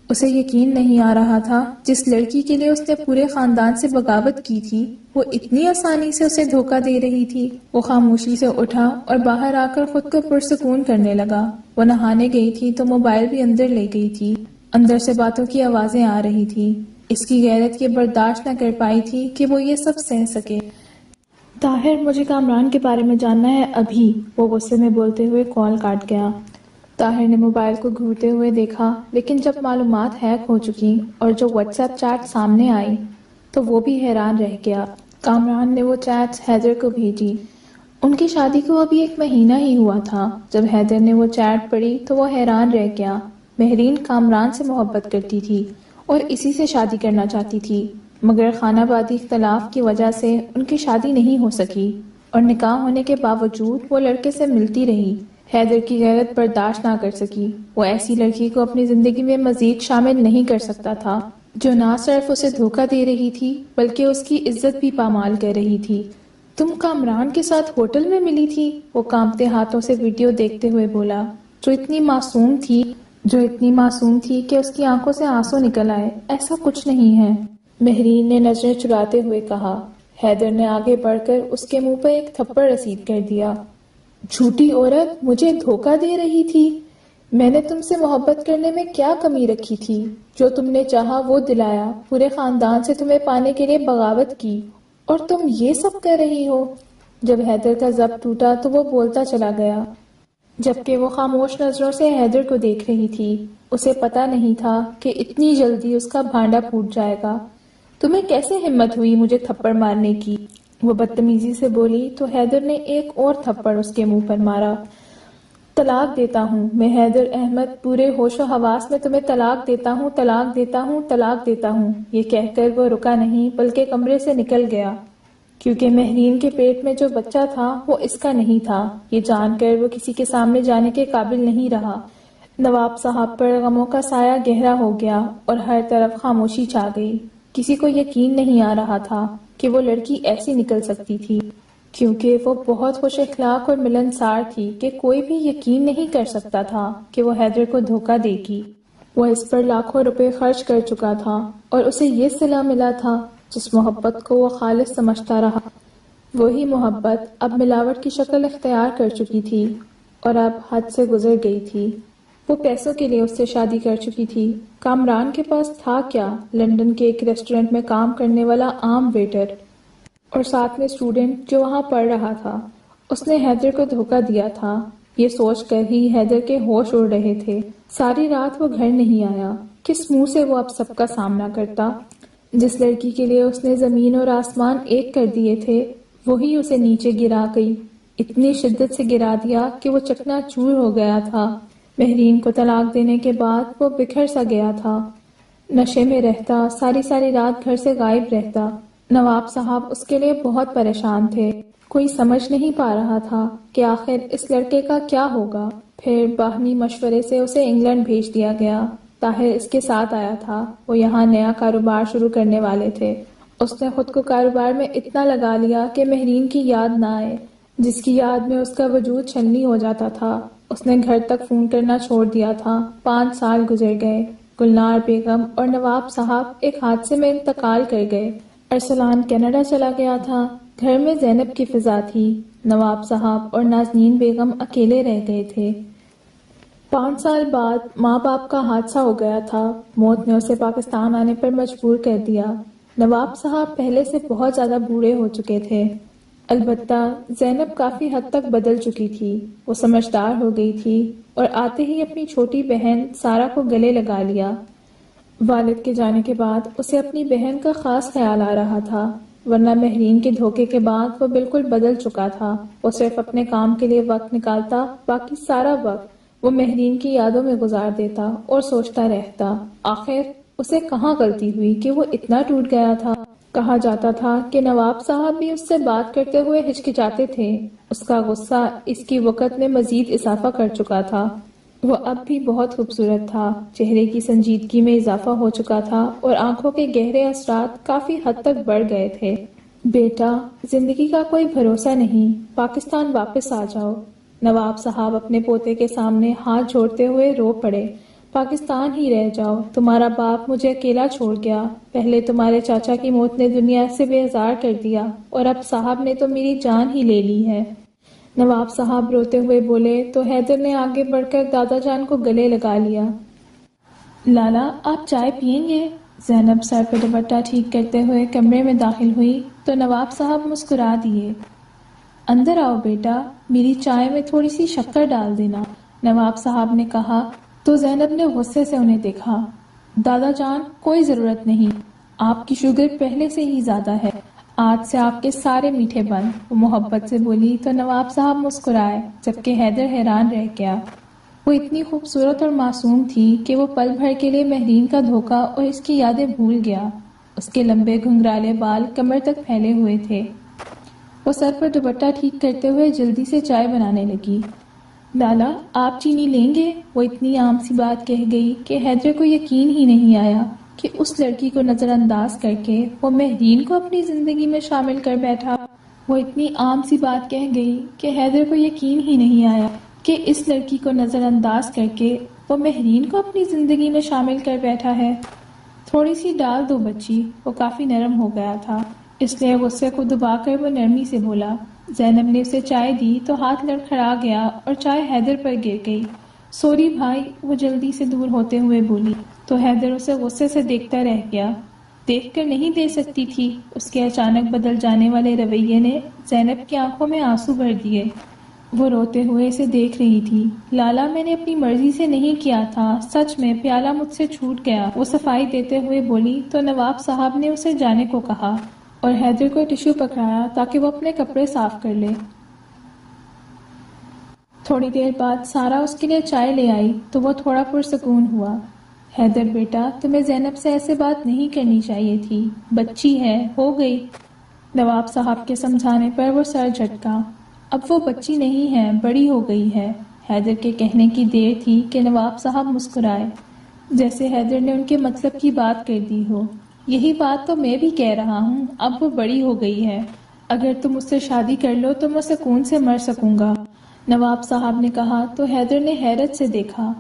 اسے یقین نہیں آ رہا تھا جس لڑکی کے لیے اس نے پورے خاندان سے بغاوت کی تھی وہ اتنی آسانی سے اسے دھوکہ دے رہی تھی۔ وہ خاموشی سے اٹھا اور باہر آ کر خود کو پرسکون کرنے لگا۔ وہ نہانے گئی تھی تو موبائل بھی اندر لے گئی تھی۔ اندر سے باتوں کی آوازیں آ رہی تھی۔ اس کی غیرت یہ برداشت نہ کر پائی تھی کہ وہ یہ سب سہ سکے۔ طاہر، مجھے کامران کے بارے میں جاننا ہے ابھی، وہ غصے میں بولتے ہوئے کال کاٹ گیا۔ طاہر نے موبائل کو گھورتے ہوئے دیکھا، لیکن جب معلومات ہیک ہو چکی اور جو واٹس ایپ چیٹ سامنے آئی تو وہ بھی حیران رہ گیا۔ کامران نے وہ چیٹس حیدر کو بھیجی۔ ان کی شادی کو ابھی 1 مہینہ ہی ہوا تھا۔ جب حیدر نے وہ چیٹ پڑھی تو وہ حیران رہ گیا۔ مہرین کامران سے محبت کرتی تھی اور اسی سے شادی کرنا چاہتی تھی، مگر خانہ بادی اختلاف کی وجہ سے ان کی شادی نہیں ہو سکی، اور نکاح ہونے کے باوجود وہ لڑکے سے ملتی رہی۔ حیدر کی غیرت برداشت نہ کر سکی۔ وہ ایسی لڑکی کو اپنی زندگی میں مزید شامل نہیں کر سکتا تھا جو نہ صرف اسے دھوکہ دے رہی تھی بلکہ اس کی عزت بھی پامال کر رہی تھی۔ تم کامران کے ساتھ ہوٹل میں ملی تھی؟ وہ کانپتے ہاتھوں سے ویڈیو دیکھتے ہوئے بولا، جو اتنی معصوم تھی کہ اس کی آنکھوں سے آنسو نکل آئے۔ ایسا کچھ نہیں ہے، مہرین نے نظریں چراتے ہوئے کہا۔ حیدر نے آگے بڑھ کر اس کے منہ پر ایک تھپڑ رسید کر دیا۔ جھوٹی عورت، مجھے دھوکہ دے رہی تھی۔ میں نے تم سے محبت کرنے میں کیا کمی رکھی تھی؟ جو تم نے چاہا وہ دلایا، پورے خاندان سے تمہیں پانے کے لیے بغاوت کی، اور تم یہ سب کر رہی ہو۔ جب حیدر کا ضبط ٹوٹا تو وہ بولتا چلا گیا، جبکہ وہ خاموش نظروں سے حیدر کو دیکھ رہی تھی۔ اسے پتا نہیں تھا کہ اتنی جلدی اس کا بھانڈا پھوٹ جائے گا۔ تمہیں کیسے ہمت ہوئی مجھے تھپڑ مارنے کی؟ وہ بدتمیزی سے بولی تو حیدر نے ایک اور تھپڑ اس کے منہ پر مارا۔ طلاق دیتا ہوں، میں حیدر احمد پورے ہوش و حواس میں تمہیں طلاق دیتا ہوں، طلاق دیتا ہوں، طلاق دیتا ہوں۔ یہ کہہ کر وہ رکا نہیں بلکہ کمرے سے نکل گیا، کیونکہ مہرین کے پیٹ میں جو بچہ تھا وہ اس کا نہیں تھا۔ یہ جان کر وہ کسی کے سامنے جانے کے قابل نہیں رہا۔ نواب صاحب پر غموں کا سایہ گہرا ہو گیا اور ہر طرف خاموشی چھا گئی۔ کسی کو یقین نہیں آ رہا تھا کہ وہ لڑکی ایسی نکل سکتی تھی، کیونکہ وہ بہت خوش اخلاق اور ملنسار تھی کہ کوئی بھی یقین نہیں کر سکتا تھا کہ وہ حیدر کو دھوکہ دے گی۔ وہ اس پر لاکھوں روپے خرچ کر چکا تھا اور اسے یہ صلہ ملا تھا جس محبت کو وہ خالص سمجھتا رہا۔ وہی محبت اب ملاوٹ کی شکل اختیار کر چکی تھی اور اب حد سے گزر گئی تھی۔ وہ پیسوں کے لیے اس سے شادی کر چکی تھی۔ کامران کے پاس تھا کیا؟ لندن کے ایک ریسٹورنٹ میں کام کرنے والا عام ویٹر اور ساتھ میں اسٹوڈنٹ جو وہاں پڑھ رہا تھا۔ اس نے حیدر کو دھوکہ دیا تھا۔ یہ سوچ کر ہی حیدر کے ہوش اڑ رہے تھے۔ ساری رات وہ گھر نہیں آیا۔ کس منہ سے وہ اب سب کا سامنا کرتا؟ جس لڑکی کے لیے اس نے زمین اور آسمان ایک کر دیے تھے، وہی اسے نیچے گرا گئی۔ اتنی شدت سے گرا دیا کہ وہ چکنا چور ہو گیا تھا۔ مہرین کو طلاق دینے کے بعد وہ بکھر سا گیا تھا۔ نشے میں رہتا، ساری رات گھر سے غائب رہتا۔ نواب صاحب اس کے لیے بہت پریشان تھے۔ کوئی سمجھ نہیں پا رہا تھا کہ آخر اس لڑکے کا کیا ہوگا۔ پھر باہمی مشورے سے اسے انگلینڈ بھیج دیا گیا۔ طاہر اس کے ساتھ آیا تھا۔ وہ یہاں نیا کاروبار شروع کرنے والے تھے۔ اس نے خود کو کاروبار میں اتنا لگا لیا کہ مہرین کی یاد نہ آئے، جس کی یاد میں اس کا وجود چھلنی ہو جاتا تھا۔ اس نے گھر تک فون کرنا چھوڑ دیا تھا۔ 5 سال گزر گئے۔ گلنار بیگم اور نواب صاحب ایک حادثے میں انتقال کر گئے۔ ارسلان کینیڈا چلا گیا تھا۔ گھر میں زینب کی فضا تھی۔ نواب صاحب اور نازنین بیگم اکیلے رہ گئے تھے۔ 5 سال بعد ماں باپ کا حادثہ ہو گیا تھا۔ موت نے اسے پاکستان آنے پر مجبور کر دیا۔ نواب صاحب پہلے سے بہت زیادہ بوڑھے ہو چکے تھے۔ البتہ زینب کافی حد تک بدل چکی تھی۔ وہ سمجھدار ہو گئی تھی اور آتے ہی اپنی چھوٹی بہن سارا کو گلے لگا لیا۔ والد کے جانے کے بعد اسے اپنی بہن کا خاص خیال آ رہا تھا، ورنہ مہرین کے دھوکے کے بعد وہ بالکل بدل چکا تھا۔ وہ صرف اپنے کام کے لیے وقت نکالتا، باقی سارا وقت وہ مہرین کی یادوں میں گزار دیتا اور سوچتا رہتا، آخر اسے کہاں غلطی ہوئی کہ وہ اتنا ٹوٹ گیا تھا۔ کہا جاتا تھا کہ نواب صاحب بھی اس سے بات کرتے ہوئے ہچکچاتے تھے۔ اس کا غصہ اس کی وقت میں مزید اضافہ کر چکا تھا۔ وہ اب بھی بہت خوبصورت تھا، چہرے کی سنجیدگی میں اضافہ ہو چکا تھا اور آنکھوں کے گہرے اثرات کافی حد تک بڑھ گئے تھے۔ بیٹا، زندگی کا کوئی بھروسہ نہیں، پاکستان واپس آ جاؤ۔ نواب صاحب اپنے پوتے کے سامنے ہاتھ جوڑتے ہوئے رو پڑے۔ پاکستان ہی رہ جاؤ، تمہارا باپ مجھے اکیلا چھوڑ گیا۔ پہلے تمہارے چاچا کی موت نے دنیا سے بے آزار کر دیا اور اب صاحب نے تو میری جان ہی لے لی ہے۔ نواب صاحب روتے ہوئے بولے تو حیدر نے آگے بڑھ کر دادا جان کو گلے لگا لیا۔ لالا، آپ چائے پئیں گے؟ زینب سر پہ دوپٹہ ٹھیک کرتے ہوئے کمرے میں داخل ہوئی تو نواب صاحب مسکرا دیے۔ اندر آؤ بیٹا، میری چائے میں تھوڑی سی شکر ڈال دینا، نواب صاحب نے کہا تو زینب نے غصے سے انہیں دیکھا۔ دادا جان، کوئی ضرورت نہیں، آپ کی شوگر پہلے سے ہی زیادہ ہے، آج سے آپ کے سارے میٹھے بند، وہ محبت سے بولی تو نواب صاحب مسکرائے، جبکہ حیدر حیران رہ گیا۔ وہ اتنی خوبصورت اور معصوم تھی کہ وہ پل بھر کے لیے مہرین کا دھوکہ اور اس کی یادیں بھول گیا۔ اس کے لمبے گھنگرالے بال کمر تک پھیلے ہوئے تھے۔ وہ سر پر دوپٹہ ٹھیک کرتے ہوئے جلدی سے چائے بنانے لگی۔ لالا، آپ چینی لیں گے؟ وہ اتنی عام سی بات کہہ گئی کہ حیدر کو یقین ہی نہیں آیا کہ اس لڑکی کو نظر انداز کر کے وہ مہرین کو اپنی زندگی میں شامل کر بیٹھا۔ وہ اتنی عام سی بات کہہ گئی کہ حیدر کو یقین ہی نہیں آیا کہ اس لڑکی کو نظر انداز کر کے وہ مہرین کو اپنی زندگی میں شامل کر بیٹھا ہے۔ تھوڑی سی ڈال دو بچی، وہ کافی نرم ہو گیا تھا، اس لیے غصے کو دبا کر وہ نرمی سے بولا۔ زینب نے اسے چائے دی تو ہاتھ لڑکھڑا گیا اور چائے حیدر پر گر گئی۔ سوری بھائی، وہ جلدی سے دور ہوتے ہوئے بولی تو حیدر اسے غصے سے دیکھتا رہ گیا۔ دیکھ کر نہیں دے سکتی تھی؟ اس کے اچانک بدل جانے والے رویے نے زینب کی آنکھوں میں آنسو بھر دیے۔ وہ روتے ہوئے اسے دیکھ رہی تھی۔ لالا، میں نے اپنی مرضی سے نہیں کیا تھا، سچ میں پیالہ مجھ سے چھوٹ گیا، وہ صفائی دیتے ہوئے بولی تو نواب صاحب نے اسے جانے کو کہا اور حیدر کو ٹشو پکڑایا تاکہ وہ اپنے کپڑے صاف کر لے۔ تھوڑی دیر بعد سارا اس کے لیے چائے لے آئی تو وہ تھوڑا پرسکون ہوا۔ حیدر بیٹا، تمہیں زینب سے ایسے بات نہیں کرنی چاہیے تھی، بچی ہے، ہو گئی۔ نواب صاحب کے سمجھانے پر وہ سر جھٹکا۔ اب وہ بچی نہیں ہے، بڑی ہو گئی ہے۔ حیدر کے کہنے کی دیر تھی کہ نواب صاحب مسکرائے، جیسے حیدر نے ان کے مطلب کی بات کر دی ہو۔ یہی بات تو میں بھی کہہ رہا ہوں، اب وہ بڑی ہو گئی ہے، اگر تم اس سے شادی کر لو تو میں سکون سے مر سکوں گا، نواب صاحب نے کہا تو حیدر نے حیرت سے دیکھا۔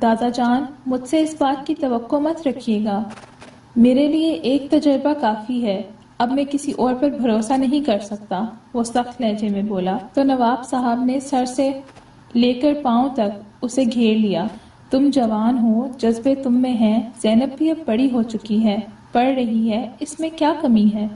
دادا جان، مجھ سے اس بات کی توقع مت رکھیے گا، میرے لیے ایک تجربہ کافی ہے، اب میں کسی اور پر بھروسہ نہیں کر سکتا، وہ سخت لہجے میں بولا تو نواب صاحب نے سر سے لے کر پاؤں تک اسے گھیر لیا۔ تم جوان ہو، جذبے تم میں ہیں، زینب بھی اب بڑی ہو چکی ہے، پڑھ رہی ہے، اس میں کیا کمی ہے؟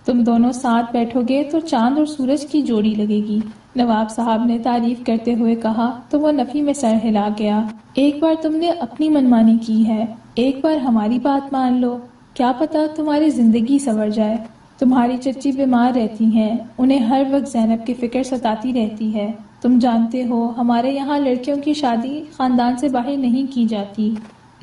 تم دونوں ساتھ بیٹھو گے تو چاند اور سورج کی جوڑی لگے گی، نواب صاحب نے تعریف کرتے ہوئے کہا تو وہ نفی میں سر ہلا گیا۔ ایک بار تم نے اپنی منمانی کی ہے، ایک بار ہماری بات مان لو، کیا پتا تمہاری زندگی سنور جائے۔ تمہاری چچی بیمار رہتی ہیں، انہیں ہر وقت زینب کی فکر ستاتی رہتی ہے، تم جانتے ہو ہمارے یہاں لڑکیوں کی شادی خاندان سے باہر نہیں کی جاتی۔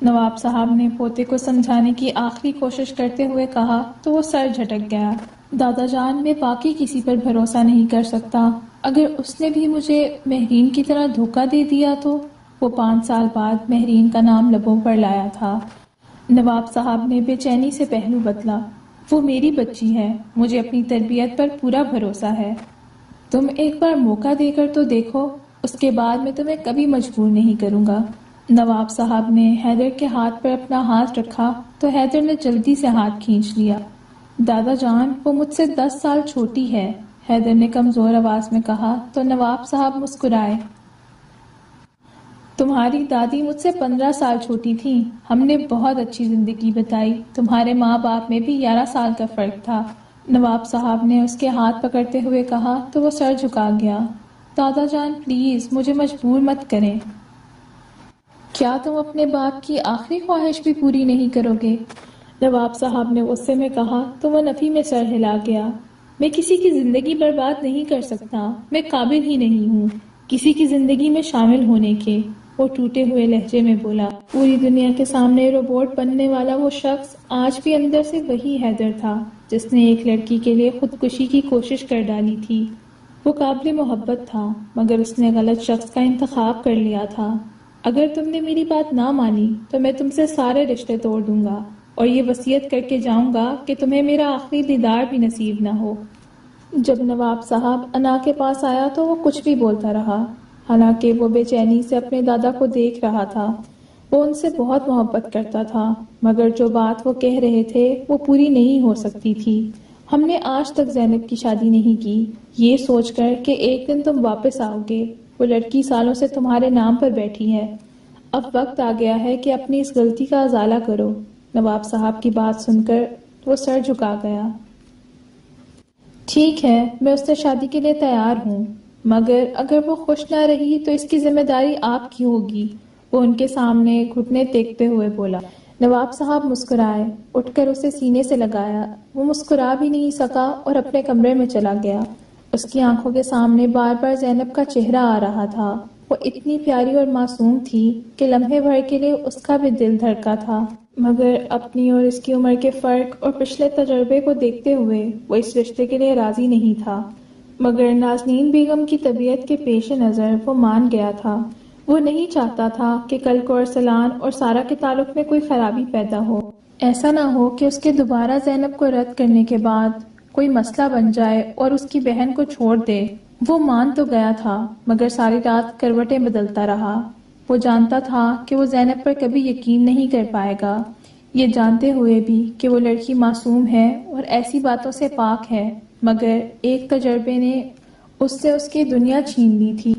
نواب صاحب نے پوتے کو سمجھانے کی آخری کوشش کرتے ہوئے کہا تو وہ سر جھٹک گیا۔ دادا جان، میں واقعی کسی پر بھروسہ نہیں کر سکتا، اگر اس نے بھی مجھے مہرین کی طرح دھوکہ دے دیا تو؟ وہ 5 سال بعد مہرین کا نام لبوں پر لایا تھا۔ نواب صاحب نے بے چینی سے پہلو بدلا۔ وہ میری بچی ہے، مجھے اپنی تربیت پر پورا بھروسہ ہے، تم ایک بار موقع دے کر تو دیکھو، اس کے بعد میں تمہیں کبھی مجبور نہیں کروں گا۔ نواب صاحب نے حیدر کے ہاتھ پر اپنا ہاتھ رکھا تو حیدر نے جلدی سے ہاتھ کھینچ لیا۔ دادا جان، وہ مجھ سے 10 سال چھوٹی ہے، حیدر نے کمزور آواز میں کہا تو نواب صاحب مسکرائے۔ تمہاری دادی مجھ سے 15 سال چھوٹی تھیں، ہم نے بہت اچھی زندگی بتائی، تمہارے ماں باپ میں بھی 11 سال کا فرق تھا، نواب صاحب نے اس کے ہاتھ پکڑتے ہوئے کہا تو وہ سر جھکا گیا۔ دادا جان پلیز مجھے مجبور مت کریں۔ کیا تم اپنے باپ کی آخری خواہش بھی پوری نہیں کرو گے؟ نواب صاحب نے غصے میں کہا تو وہ نفی میں سر ہلا گیا۔ میں کسی کی زندگی برباد نہیں کر سکتا، میں قابل ہی نہیں ہوں کسی کی زندگی میں شامل ہونے کے، وہ ٹوٹے ہوئے لہجے میں بولا۔ پوری دنیا کے سامنے روبوٹ بننے والا وہ شخص آج بھی اندر سے وہی حیدر تھا جس نے ایک لڑکی کے لیے خودکشی کی کوشش کر ڈالی تھی۔ وہ قابل محبت تھا مگر اس نے غلط شخص کا انتخاب کر لیا تھا۔ اگر تم نے میری بات نہ مانی تو میں تم سے سارے رشتے توڑ دوں گا اور یہ وصیت کر کے جاؤں گا کہ تمہیں میرا آخری دیدار بھی نصیب نہ ہو۔ جب نواب صاحب انا کے پاس آیا تو وہ کچھ بھی بولتا رہا، حالانکہ وہ بے چینی سے اپنے دادا کو دیکھ رہا تھا۔ وہ ان سے بہت محبت کرتا تھا مگر جو بات وہ کہہ رہے تھے وہ پوری نہیں ہو سکتی تھی۔ ہم نے آج تک زینب کی شادی نہیں کی، یہ سوچ کر کہ ایک دن تم واپس آؤ گے، وہ لڑکی سالوں سے تمہارے نام پر بیٹھی ہے، اب وقت آ گیا ہے کہ اپنی اس غلطی کا ازالہ کرو۔ نواب صاحب کی بات سن کر وہ سر جھکا گیا۔ ٹھیک ہے، میں اس سے شادی کے لیے تیار ہوں، مگر اگر وہ خوش نہ رہی تو اس کی ذمہ داری آپ کی ہوگی، وہ ان کے سامنے گھٹنے ٹیکتے ہوئے بولا۔ نواب صاحب مسکرائے، اٹھ کر اسے سینے سے لگایا، وہ مسکرا بھی نہیں سکا اور اپنے کمرے میں چلا گیا۔ اس کی آنکھوں کے سامنے بار بار زینب کا چہرہ آ رہا تھا، وہ اتنی پیاری اور معصوم تھی کہ لمحے بھر کے لیے اس کا بھی دل دھڑکا تھا، مگر اپنی اور اس کی عمر کے فرق اور پچھلے تجربے کو دیکھتے ہوئے وہ اس رشتے کے لیے راضی نہیں تھا۔ مگر نازنین بیگم کی طبیعت کے پیش نظر وہ مان گیا تھا۔ وہ نہیں چاہتا تھا کہ کل کو ارسلان اور سارا کے تعلق میں کوئی خرابی پیدا ہو، ایسا نہ ہو کہ اس کے دوبارہ زینب کو رد کرنے کے بعد کوئی مسئلہ بن جائے اور اس کی بہن کو چھوڑ دے۔ وہ مان تو گیا تھا مگر ساری رات کروٹیں بدلتا رہا۔ وہ جانتا تھا کہ وہ زینب پر کبھی یقین نہیں کر پائے گا، یہ جانتے ہوئے بھی کہ وہ لڑکی معصوم ہے اور ایسی باتوں سے پاک ہے، مگر ایک تجربے نے اس سے اس کی دنیا چھین لی تھی۔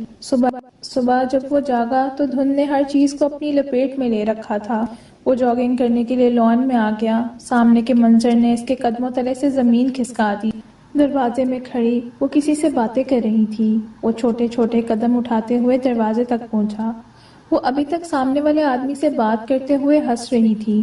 صبح جب وہ جاگا تو دھند نے ہر چیز کو اپنی لپیٹ میں لے رکھا تھا۔ وہ جاگنگ کرنے کے لیے لان میں آ گیا۔ سامنے کے منظر نے اس کے قدموں تلے سے زمین کھسکا دی۔ دروازے میں کھڑی وہ کسی سے باتیں کر رہی تھی۔ وہ چھوٹے چھوٹے قدم اٹھاتے ہوئے دروازے تک پہنچا۔ وہ ابھی تک سامنے والے آدمی سے بات کرتے ہوئے ہنس رہی تھی۔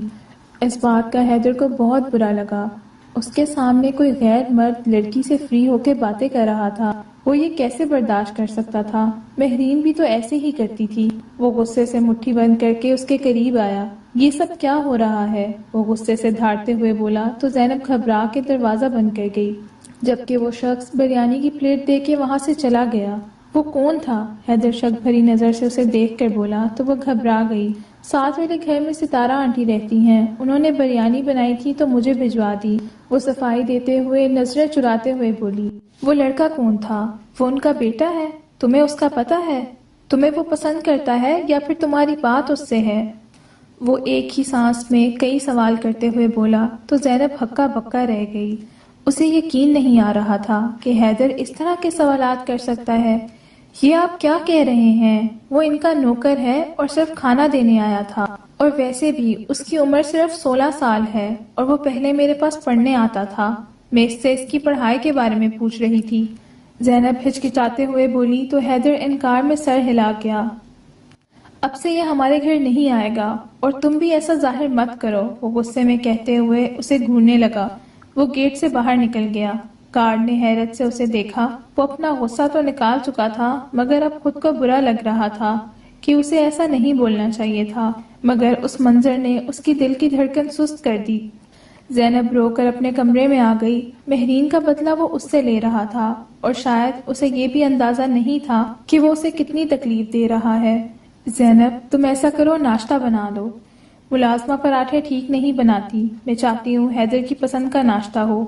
اس بات کا حیدر کو بہت برا لگا۔ اس کے سامنے کوئی غیر مرد لڑکی سے فری ہو کے باتیں کر رہا تھا۔ وہ یہ کیسے برداشت کر سکتا تھا؟ مہرین بھی تو ایسے ہی کرتی تھی۔ وہ غصے سے مٹھی بند کر کے اس کے قریب آیا۔ یہ سب کیا ہو رہا ہے؟ وہ غصے سے دھاڑتے ہوئے بولا تو زینب گھبرا کے دروازہ بند کر گئی، جبکہ وہ شخص بریانی کی پلیٹ دے کے وہاں سے چلا گیا۔ وہ کون تھا؟ حیدر شک بھری نظر سے اسے دیکھ کر بولا تو وہ گھبرا گئی۔ ساتھ والے گھر میں ستارہ آنٹی رہتی ہیں، انہوں نے بریانی بنائی تھی تو مجھے بھجوا دی۔ وہ صفائی دیتے ہوئے نظریں چراتے ہوئے بولی۔ وہ لڑکا کون تھا؟ وہ ان کا بیٹا ہے؟ تمہیں اس کا پتہ ہے؟ تمہیں وہ پسند کرتا ہے یا پھر تمہاری بات اس سے ہے؟ وہ ایک ہی سانس میں کئی سوال کرتے ہوئے بولا تو زینب ہکا بکا رہ گئی۔ اسے یقین نہیں آ رہا تھا کہ حیدر اس طرح کے سوالات کر سکتا ہے۔ یہ آپ کیا کہہ رہے ہیں؟ وہ ان کا نوکر ہے اور صرف کھانا دینے آیا تھا، اور ویسے بھی اس کی عمر صرف 16 سال ہے، اور وہ پہلے میرے پاس پڑھنے آتا تھا۔ میں اس سے اس کی پڑھائی کے بارے میں پوچھ رہی تھی۔ زینب ہچکچاتے ہوئے بولی تو حیدر انکار میں سر ہلا گیا۔ اب سے یہ ہمارے گھر نہیں آئے گا، اور تم بھی ایسا ظاہر مت کرو، وہ غصے میں کہتے ہوئے اسے گھورنے لگا۔ وہ گیٹ سے باہر نکل گیا۔ گارڈ نے حیرت سے اسے دیکھا۔ وہ اپنا غصہ تو نکال چکا تھا مگر اب خود کو برا لگ رہا تھا کہ اسے ایسا نہیں بولنا چاہیے تھا، مگر اس منظر نے اس کی دل کی دھڑکن سست کر دی۔ زینب رو کر اپنے کمرے میں آ گئی۔ مہرین کا بدلہ وہ اس سے لے رہا تھا، اور شاید اسے یہ بھی اندازہ نہیں تھا کہ وہ اسے کتنی تکلیف دے رہا ہے۔ زینب تم ایسا کرو، ناشتہ بنا لو۔ ملازمہ پراٹھے ٹھیک نہیں بناتی، میں چاہتی ہوں حیدر کی پسند کا ناشتہ ہو۔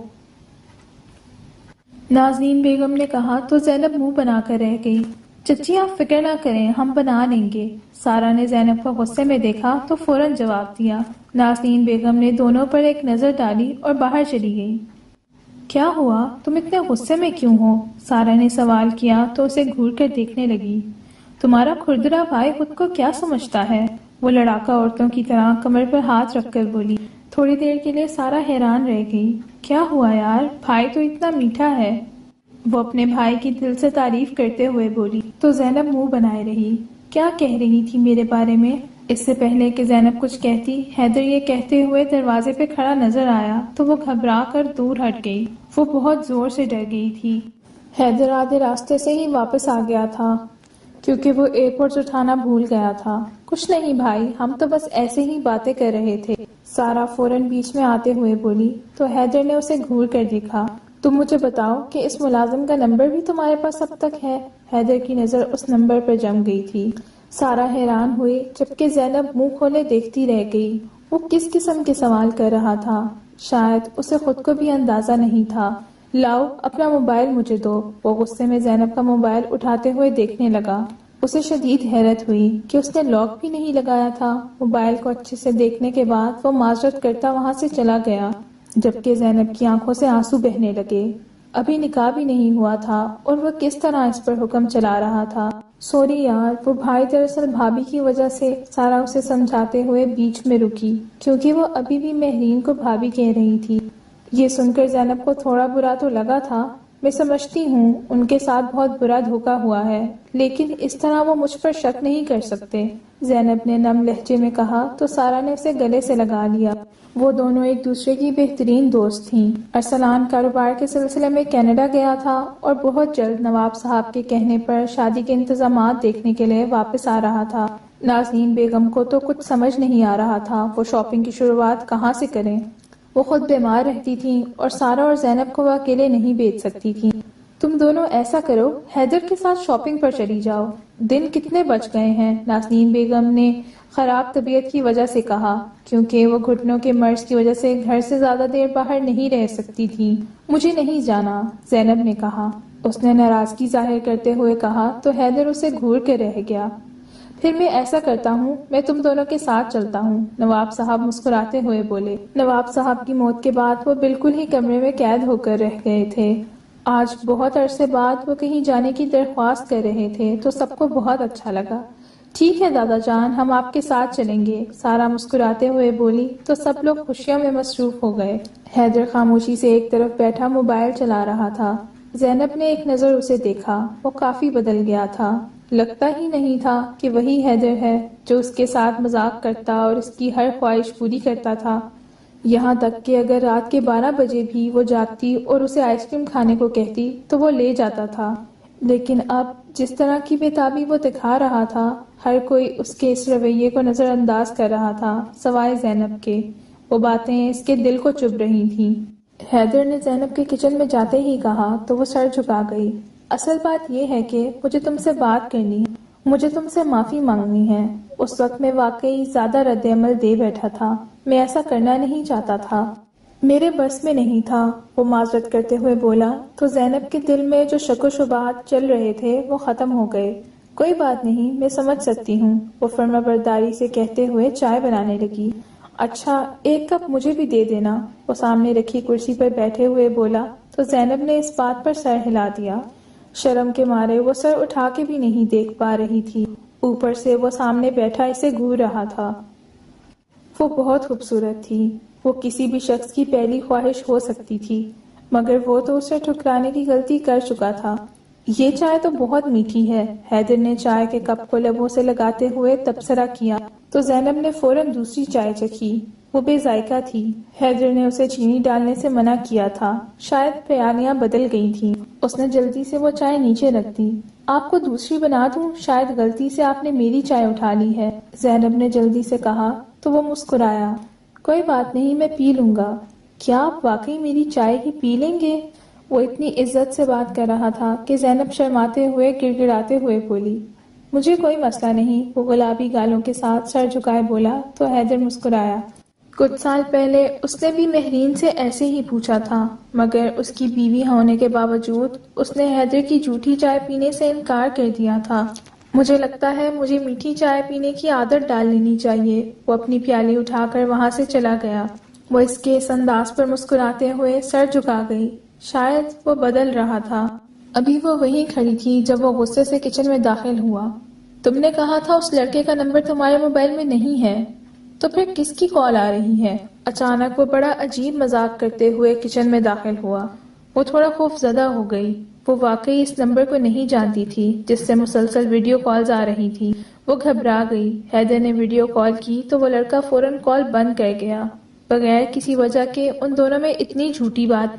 نازنین بیگم نے کہا تو زینب منہ بنا کر رہ گئی۔ چچی آپ فکر نہ کریں، ہم بنا لیں گے۔ سارا نے زینب کو غصے میں دیکھا تو فوراً جواب دیا۔ نازنین بیگم نے دونوں پر ایک نظر ڈالی اور باہر چلی گئی۔ کیا ہوا؟ تم اتنے غصے میں کیوں ہو؟ سارا نے سوال کیا تو اسے گھور کر دیکھنے لگی۔ تمہارا کھردرا بھائی خود کو کیا سمجھتا ہے؟ وہ لڑاکا عورتوں کی طرح کمر پر ہاتھ رکھ کر بولی۔ تھوڑی دیر کے لیے سارا حیران رہ گئی۔ کیا ہوا یار؟ بھائی تو اتنا میٹھا ہے۔ وہ اپنے بھائی کی دل سے تعریف کرتے ہوئے بولی تو زینب منہ بنائے رہی۔ کیا کہہ رہی تھی میرے بارے میں؟ اس سے پہلے کہ زینب کچھ کہتی، حیدر یہ کہتے ہوئے دروازے پہ کھڑا نظر آیا تو وہ گھبرا کر دور ہٹ گئی۔ وہ بہت زور سے ڈر گئی تھی۔ حیدر آدھے راستے سے ہی واپس آ گیا تھا کیونکہ وہ ایئرپورٹ اٹھانا بھول گیا تھا۔ کچھ نہیں بھائی، ہم تو بس ایسے ہی باتیں کر رہے تھے، سارا فوراً بیچ میں آتے ہوئے بولی تو حیدر نے اسے گھور کر دیکھا۔ تم مجھے بتاؤ کہ اس ملازم کا نمبر بھی تمہارے پاس اب تک ہے؟ حیدر کی نظر اس نمبر پر جم گئی تھی۔ سارا حیران ہوئی جبکہ زینب منہ کھولے دیکھتی رہ گئی۔ وہ کس قسم کے سوال کر رہا تھا؟ شاید اسے خود کو بھی اندازہ نہیں تھا۔ لاؤ اپنا موبائل مجھے دو۔ وہ غصے میں زینب کا موبائل اٹھاتے ہوئے دیکھنے لگا۔ اسے شدید حیرت ہوئی کہ اس نے لاک بھی نہیں لگایا تھا۔ موبائل کو اچھے سے دیکھنے کے بعد وہ معذرت کرتا وہاں سے چلا گیا، جبکہ زینب کی آنکھوں سے آنسو بہنے لگے۔ ابھی نکاح بھی نہیں ہوا تھا اور وہ کس طرح اس پر حکم چلا رہا تھا۔ سوری یار، وہ بھائی دراصل بھابھی کی وجہ سے، سارا اسے سمجھاتے ہوئے بیچ میں رکی کیونکہ وہ ابھی بھی مہرین کو بھابھی کہہ رہی تھی۔ یہ سن کر زینب کو تھوڑا برا تو لگا تھا۔ میں سمجھتی ہوں ان کے ساتھ بہت برا دھوکا ہوا ہے، لیکن اس طرح وہ مجھ پر شک نہیں کر سکتے، زینب نے نم لہجے میں کہا تو سارا نے اسے گلے سے لگا لیا۔ وہ دونوں ایک دوسرے کی بہترین دوست تھیں۔ ارسلان کاروبار کے سلسلے میں کینیڈا گیا تھا اور بہت جلد نواب صاحب کے کہنے پر شادی کے انتظامات دیکھنے کے لیے واپس آ رہا تھا۔ نازنین بیگم کو تو کچھ سمجھ نہیں آ رہا تھا وہ شاپنگ کی شروعات کہاں سے کریں۔ وہ خود بیمار رہتی تھیں اور سارا اور زینب کو وہ اکیلے نہیں بھیج سکتی تھیں۔ تم دونوں ایسا کرو، حیدر کے ساتھ شاپنگ پر چلی جاؤ۔ دن کتنے بج گئے ہیں؟ ناسنین بیگم نے خراب طبیعت کی وجہ سے کہا، کیونکہ وہ گھٹنوں کے مرض کی وجہ سے گھر سے زیادہ دیر باہر نہیں رہ سکتی تھی۔ مجھے نہیں جانا، زینب نے کہا۔ اس نے ناراضگی ظاہر کرتے ہوئے کہا تو حیدر اسے گھور کے رہ گیا۔ پھر میں ایسا کرتا ہوں، میں تم دونوں کے ساتھ چلتا ہوں، نواب صاحب مسکراتے ہوئے بولے۔ نواب صاحب کی موت کے بعد وہ بالکل ہی کمرے میں قید ہو کر رہ گئے تھے۔ آج بہت عرصے بعد وہ کہیں جانے کی درخواست کر رہے تھے تو سب کو بہت اچھا لگا۔ ٹھیک ہے دادا جان، ہم آپ کے ساتھ چلیں گے، سارا مسکراتے ہوئے بولی تو سب لوگ خوشیوں میں مصروف ہو گئے۔ حیدر خاموشی سے ایک طرف بیٹھا موبائل چلا رہا تھا۔ زینب نے ایک نظر اسے دیکھا، وہ کافی بدل گیا تھا۔ لگتا ہی نہیں تھا کہ وہی حیدر ہے جو اس کے ساتھ مذاق کرتا اور اس کی ہر خواہش پوری کرتا تھا، یہاں تک کہ اگر رات کے 12 بجے بھی وہ جاگتی اور اسے آئس کریم کھانے کو کہتی تو وہ لے جاتا تھا۔ لیکن اب جس طرح کی بے تابی وہ دکھا رہا تھا، ہر کوئی اس کے اس رویے کو نظر انداز کر رہا تھا سوائے زینب کے۔ وہ باتیں اس کے دل کو چبھ رہی تھیں۔ حیدر نے زینب کے کچن میں جاتے ہی کہا تو وہ سر جھکا گئی۔ اصل بات یہ ہے کہ مجھے تم سے بات کرنی ہے، مجھے تم سے معافی مانگنی ہے۔ اس وقت میں واقعی زیادہ رد عمل دے بیٹھا تھا، میں ایسا کرنا نہیں چاہتا تھا، میرے بس میں نہیں تھا، وہ معذرت کرتے ہوئے بولا تو زینب کے دل میں جو شک و شبہات چل رہے تھے وہ ختم ہو گئے۔ کوئی بات نہیں، میں سمجھ سکتی ہوں، وہ فرما برداری سے کہتے ہوئے چائے بنانے لگی۔ اچھا، ایک کپ مجھے بھی دے دینا، وہ سامنے رکھی کرسی پر بیٹھے ہوئے بولا تو زینب نے اس بات پر سر ہلا دیا۔ شرم کے مارے وہ سر اٹھا کے بھی نہیں دیکھ پا رہی تھی، اوپر سے وہ سامنے بیٹھا اسے گھور رہا تھا۔ وہ بہت خوبصورت تھی، وہ کسی بھی شخص کی پہلی خواہش ہو سکتی تھی، مگر وہ تو اسے ٹھکرانے کی غلطی کر چکا تھا۔ یہ چائے تو بہت میٹھی ہے، حیدر نے چائے کے کپ کو لبوں سے لگاتے ہوئے تبصرہ کیا تو زینب نے فوراً دوسری چائے چکھی، وہ بے ذائقہ تھی۔ حیدر نے اسے چینی ڈالنے سے منع کیا تھا، شاید پیالیاں بدل گئی تھیں۔ اس نے جلدی سے وہ چائے نیچے رکھ دی۔ آپ کو دوسری بنا دوں؟ شاید غلطی سے آپ نے میری چائے اٹھا لی ہے، زینب نے جلدی سے کہا تو وہ مسکرایا۔ کوئی بات نہیں، میں پی لوں گا۔ کیا آپ واقعی میری چائے ہی پی لیں گے؟ وہ اتنی عزت سے بات کر رہا تھا کہ زینب شرماتے ہوئے گڑ گڑاتے ہوئے بولی، مجھے کوئی مسئلہ نہیں، وہ گلابی گالوں کے ساتھ سر جھکائے بولا تو حیدر مسکرایا۔ کچھ سال پہلے اس نے بھی مہرین سے ایسے ہی پوچھا تھا، مگر اس کی بیوی ہونے کے باوجود اس نے حیدر کی جھوٹی چائے پینے سے انکار کر دیا تھا۔ مجھے لگتا ہے مجھے میٹھی چائے پینے کی عادت ڈال لینی چاہیے، وہ اپنی پیالی اٹھا کر وہاں سے چلا گیا۔ وہ اس کے اس انداز پر مسکراتے ہوئے سر جھکا گئی، شاید وہ بدل رہا تھا۔ ابھی وہ وہیں کھڑی تھی جب وہ غصے سے کچن میں داخل ہوا۔ تم نے کہا تھا اس لڑکے کا نمبر تمہارے موبائل میں نہیں ہے، تو پھر کس کی کال آ رہی ہے؟ اچانک وہ بڑا عجیب مذاق کرتے ہوئے کچن میں داخل ہوا۔ وہ تھوڑا خوف زدہ ہو گئی، وہ واقعی اس نمبر کو نہیں جانتی تھی جس سے مسلسل ویڈیو کالز آ رہی تھی۔ وہ گھبرا گئی۔ حیدر نے ویڈیو کال کی تو وہ لڑکا فوراً کال بند کر گیا، بغیر کسی وجہ کے۔ ان دونوں میں اتنی جھوٹی بات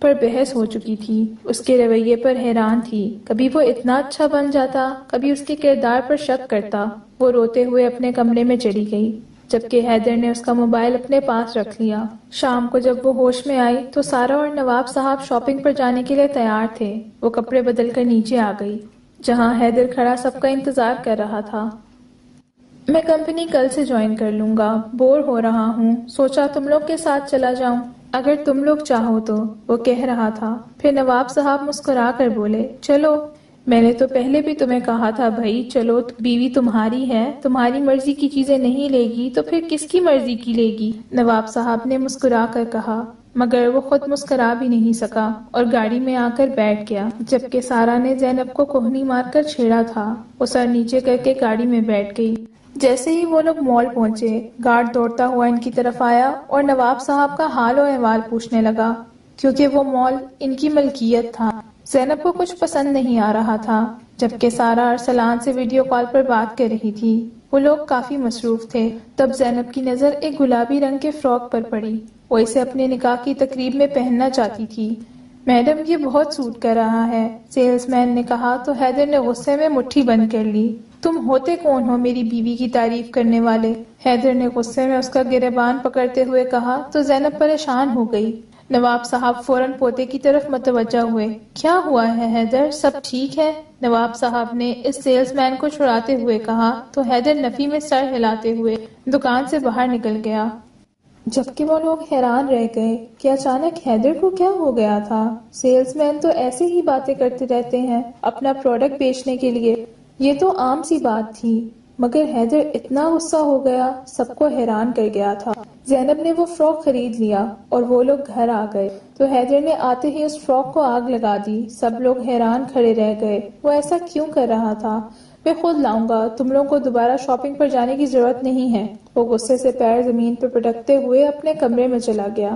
پر بحث ہو چکی تھی، اس کے رویے پر حیران تھی، کبھی وہ اتنا اچھا بن جاتا، کبھی اس کے کردار پر شک کرتا۔ وہ روتے ہوئے اپنے کمرے میں چلی گئی، جبکہ حیدر نے اس کا موبائل اپنے پاس رکھ لیا۔ شام کو جب وہ ہوش میں آئی تو سارا اور نواب صاحب شاپنگ پر جانے کے لیے تیار تھے۔ وہ کپڑے بدل کر نیچے آ گئی، جہاں حیدر کھڑا سب کا انتظار کر رہا تھا۔ میں کمپنی کل سے جوائن کر لوں گا، بور ہو رہا ہوں، سوچا تم لوگ کے ساتھ چلا جاؤں، اگر تم لوگ چاہو تو، وہ کہہ رہا تھا۔ پھر نواب صاحب مسکرا کر بولے، چلو، میں نے تو پہلے بھی تمہیں کہا تھا بھائی چلو، بیوی تمہاری ہے، تمہاری مرضی کی چیزیں نہیں لے گی تو پھر کس کی مرضی کی لے گی؟ نواب صاحب نے مسکرا کر کہا، مگر وہ خود مسکرا بھی نہیں سکا اور گاڑی میں آ کر بیٹھ گیا، جبکہ سارا نے زینب کو کوہنی مار کر چھیڑا تھا۔ وہ سر نیچے کر کے گاڑی میں بیٹھ گئی۔ جیسے ہی وہ لوگ مال پہنچے، گارڈ دوڑتا ہوا ان کی طرف آیا اور نواب صاحب کا حال و احوال پوچھنے لگا، کیونکہ وہ مال ان کی ملکیت تھا۔ زینب کو کچھ پسند نہیں آ رہا تھا، جبکہ سارا ارسلان سے ویڈیو کال پر بات کر رہی تھی۔ وہ لوگ کافی مصروف تھے۔ تب زینب کی نظر ایک گلابی رنگ کے فراک پر پڑی، وہ اسے اپنے نکاح کی تقریب میں پہننا چاہتی تھی۔ میڈم، یہ بہت سوٹ کر رہا ہے، سیلز مین نے کہا تو حیدر نے غصے میں مٹھی بند کر لی۔ تم ہوتے کون ہو میری بیوی کی تعریف کرنے والے؟ حیدر نے غصے میں اس کا گریبان پکڑتے ہوئے کہا تو زینب پریشان ہو گئی۔ نواب صاحب فوراً پوتے کی طرف متوجہ ہوئے۔ کیا ہوا ہے حیدر، سب ٹھیک ہے؟ نواب صاحب نے اس سیلز مین کو چھڑاتے ہوئے کہا تو حیدر نفی میں سر ہلاتے ہوئے دکان سے باہر نکل گیا، جبکہ وہ لوگ حیران رہ گئے کہ اچانک حیدر کو کیا ہو گیا تھا۔ سیلز مین تو ایسے ہی باتیں کرتے رہتے ہیں اپنا پروڈکٹ بیچنے کے لیے، یہ تو عام سی بات تھی، مگر حیدر اتنا غصہ ہو گیا، سب کو حیران کر گیا تھا۔ زینب نے وہ فراک خرید لیا اور وہ لوگ گھر آ گئے تو حیدر نے آتے ہی اس فراک کو آگ لگا دی۔ سب لوگ حیران کھڑے رہ گئے، وہ ایسا کیوں کر رہا تھا؟ میں خود لاؤں گا، تم لوگوں کو دوبارہ شاپنگ پر جانے کی ضرورت نہیں ہے۔ وہ غصے سے پیر زمین پر پٹکتے ہوئے اپنے کمرے میں چلا گیا۔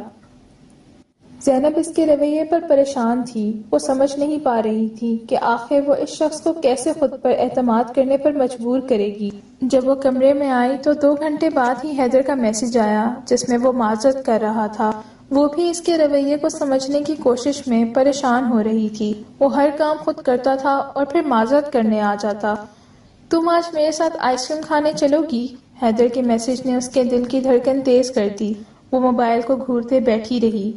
زینب اس کے رویے پر پریشان تھی، وہ سمجھ نہیں پا رہی تھی کہ آخر وہ اس شخص کو کیسے خود پر اعتماد کرنے پر مجبور کرے گی۔ جب وہ کمرے میں آئی تو 2 گھنٹے بعد ہی حیدر کا میسج آیا جس میں وہ معذرت کر رہا تھا۔ وہ بھی اس کے رویے کو سمجھنے کی کوشش میں پریشان ہو رہی تھی۔ وہ ہر کام خود کرتا تھا اور پھر معذرت کرنے آ جاتا۔ تم آج میرے ساتھ آئس کریم کھانے چلو گی؟ حیدر کے میسج نے اس کے دل کی دھڑکن تیز کر دی۔ وہ موبائل کو گھورتے بیٹھی رہی۔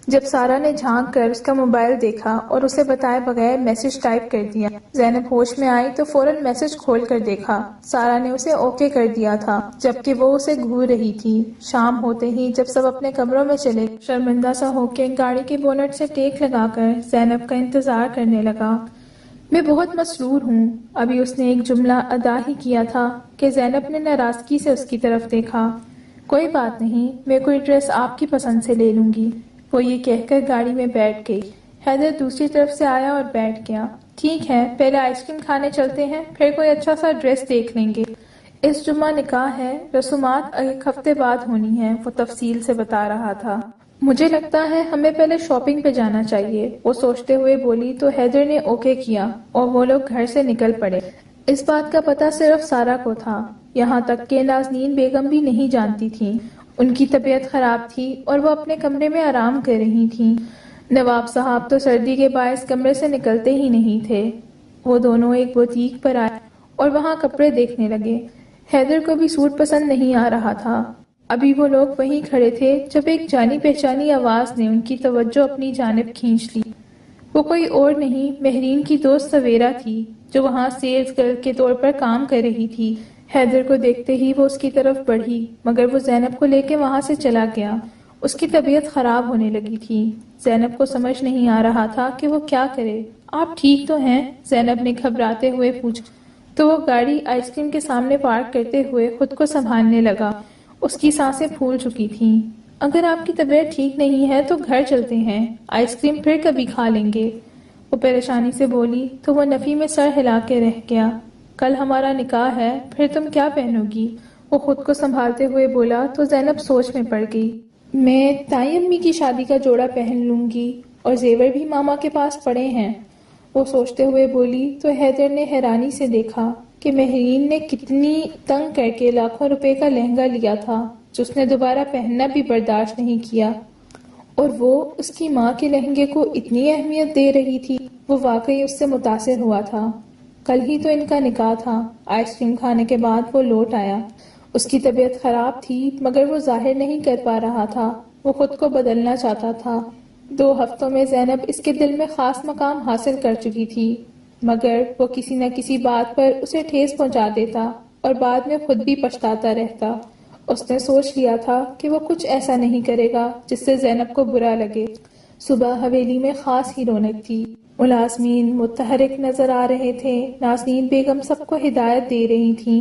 جب سارا نے جھانک کر اس کا موبائل دیکھا اور اسے بتائے بغیر میسج ٹائپ کر دیا، زینب ہوش میں آئی تو فوراً میسج کھول کر دیکھا، سارا نے اسے اوکے کر دیا تھا جبکہ وہ اسے گھور رہی تھی۔ شام ہوتے ہی جب سب اپنے کمروں میں چلے، شرمندہ سا ہو کے گاڑی کے بونٹ سے ٹیک لگا کر زینب کا انتظار کرنے لگا۔ میں بہت مسرور ہوں۔ ابھی اس نے ایک جملہ ادا ہی کیا تھا کہ زینب نے ناراضگی سے اس کی طرف دیکھا۔ کوئی بات نہیں، میں کوئی ڈریس آپ کی پسند سے لے لوں گی، وہ یہ کہہ کر گاڑی میں بیٹھ گئی۔ حیدر دوسری طرف سے آیا اور بیٹھ گیا۔ ٹھیک ہے، پہلے آئس کریم کھانے چلتے ہیں، پھر کوئی اچھا سا ڈریس دیکھ لیں گے۔ اس جمعہ نکاح ہے، رسومات 1 ہفتے بعد ہونی ہیں، وہ تفصیل سے بتا رہا تھا۔ مجھے لگتا ہے ہمیں پہلے شاپنگ پہ جانا چاہیے، وہ سوچتے ہوئے بولی تو حیدر نے اوکے کیا اور وہ لوگ گھر سے نکل پڑے۔ اس بات کا پتہ صرف سارا کو تھا، یہاں تک کہ نازنین بیگم بھی نہیں جانتی تھیں۔ ان کی طبیعت خراب تھی اور وہ اپنے کمرے میں آرام کر رہی تھیں۔ نواب صاحب تو سردی کے باعث کمرے سے نکلتے ہی نہیں تھے۔ وہ دونوں ایک بوتیک پر آئے اور وہاں کپڑے دیکھنے لگے۔ حیدر کو بھی سوٹ پسند نہیں آ رہا تھا۔ ابھی وہ لوگ وہیں کھڑے تھے جب ایک جانی پہچانی آواز نے ان کی توجہ اپنی جانب کھینچ لی۔ وہ کوئی اور نہیں، مہرین کی دوست سویرا تھی جو وہاں سیلز گرل کے طور پر کام کر رہی تھی۔ حیدر کو دیکھتے ہی وہ اس کی طرف بڑھی مگر وہ زینب کو لے کے وہاں سے چلا گیا۔ اس کی طبیعت خراب ہونے لگی تھی۔ زینب کو سمجھ نہیں آ رہا تھا کہ وہ کیا کرے۔ آپ ٹھیک تو ہیں؟ زینب نے گھبراتے ہوئے پوچھا تو وہ گاڑی آئس کریم کے سامنے پارک کرتے ہوئے خود کو سنبھالنے لگا۔ اس کی سانسیں پھول چکی تھیں۔ اگر آپ کی طبیعت ٹھیک نہیں ہے تو گھر چلتے ہیں، آئس کریم پھر کبھی کھا لیں گے، وہ پریشانی سے بولی تو وہ نفی میں سر ہلا کے رہ گیا۔ کل ہمارا نکاح ہے، پھر تم کیا پہنو گی؟ وہ خود کو سنبھالتے ہوئے بولا تو زینب سوچ میں پڑ گئی۔ میں تائی امی کی شادی کا جوڑا پہن لوں گی اور زیور بھی ماما کے پاس پڑے ہیں، وہ سوچتے ہوئے بولی تو حیدر نے حیرانی سے دیکھا کہ مہرین نے کتنی تنگ کر کے لاکھوں روپے کا لہنگا لیا تھا جو اس نے دوبارہ پہننا بھی برداشت نہیں کیا، اور وہ اس کی ماں کے لہنگے کو اتنی اہمیت دے رہی تھی۔ وہ واقعی اس سے متاثر ہوا تھا۔ کل ہی تو ان کا نکاح تھا۔ آئس کریم کھانے کے بعد وہ لوٹ آیا۔ اس کی طبیعت خراب تھی مگر وہ ظاہر نہیں کر پا رہا تھا، وہ خود کو بدلنا چاہتا تھا۔ 2 ہفتوں میں زینب اس کے دل میں خاص مقام حاصل کر چکی تھی، مگر وہ کسی نہ کسی بات پر اسے ٹھیس پہنچا دیتا اور بعد میں خود بھی پچھتاتا رہتا۔ اس نے سوچ لیا تھا کہ وہ کچھ ایسا نہیں کرے گا جس سے زینب کو برا لگے۔ صبح حویلی میں خاص ہی رونق تھی۔ ملازمین متحرک نظر آ رہے تھے، نازنین بیگم سب کو ہدایت دے رہی تھیں۔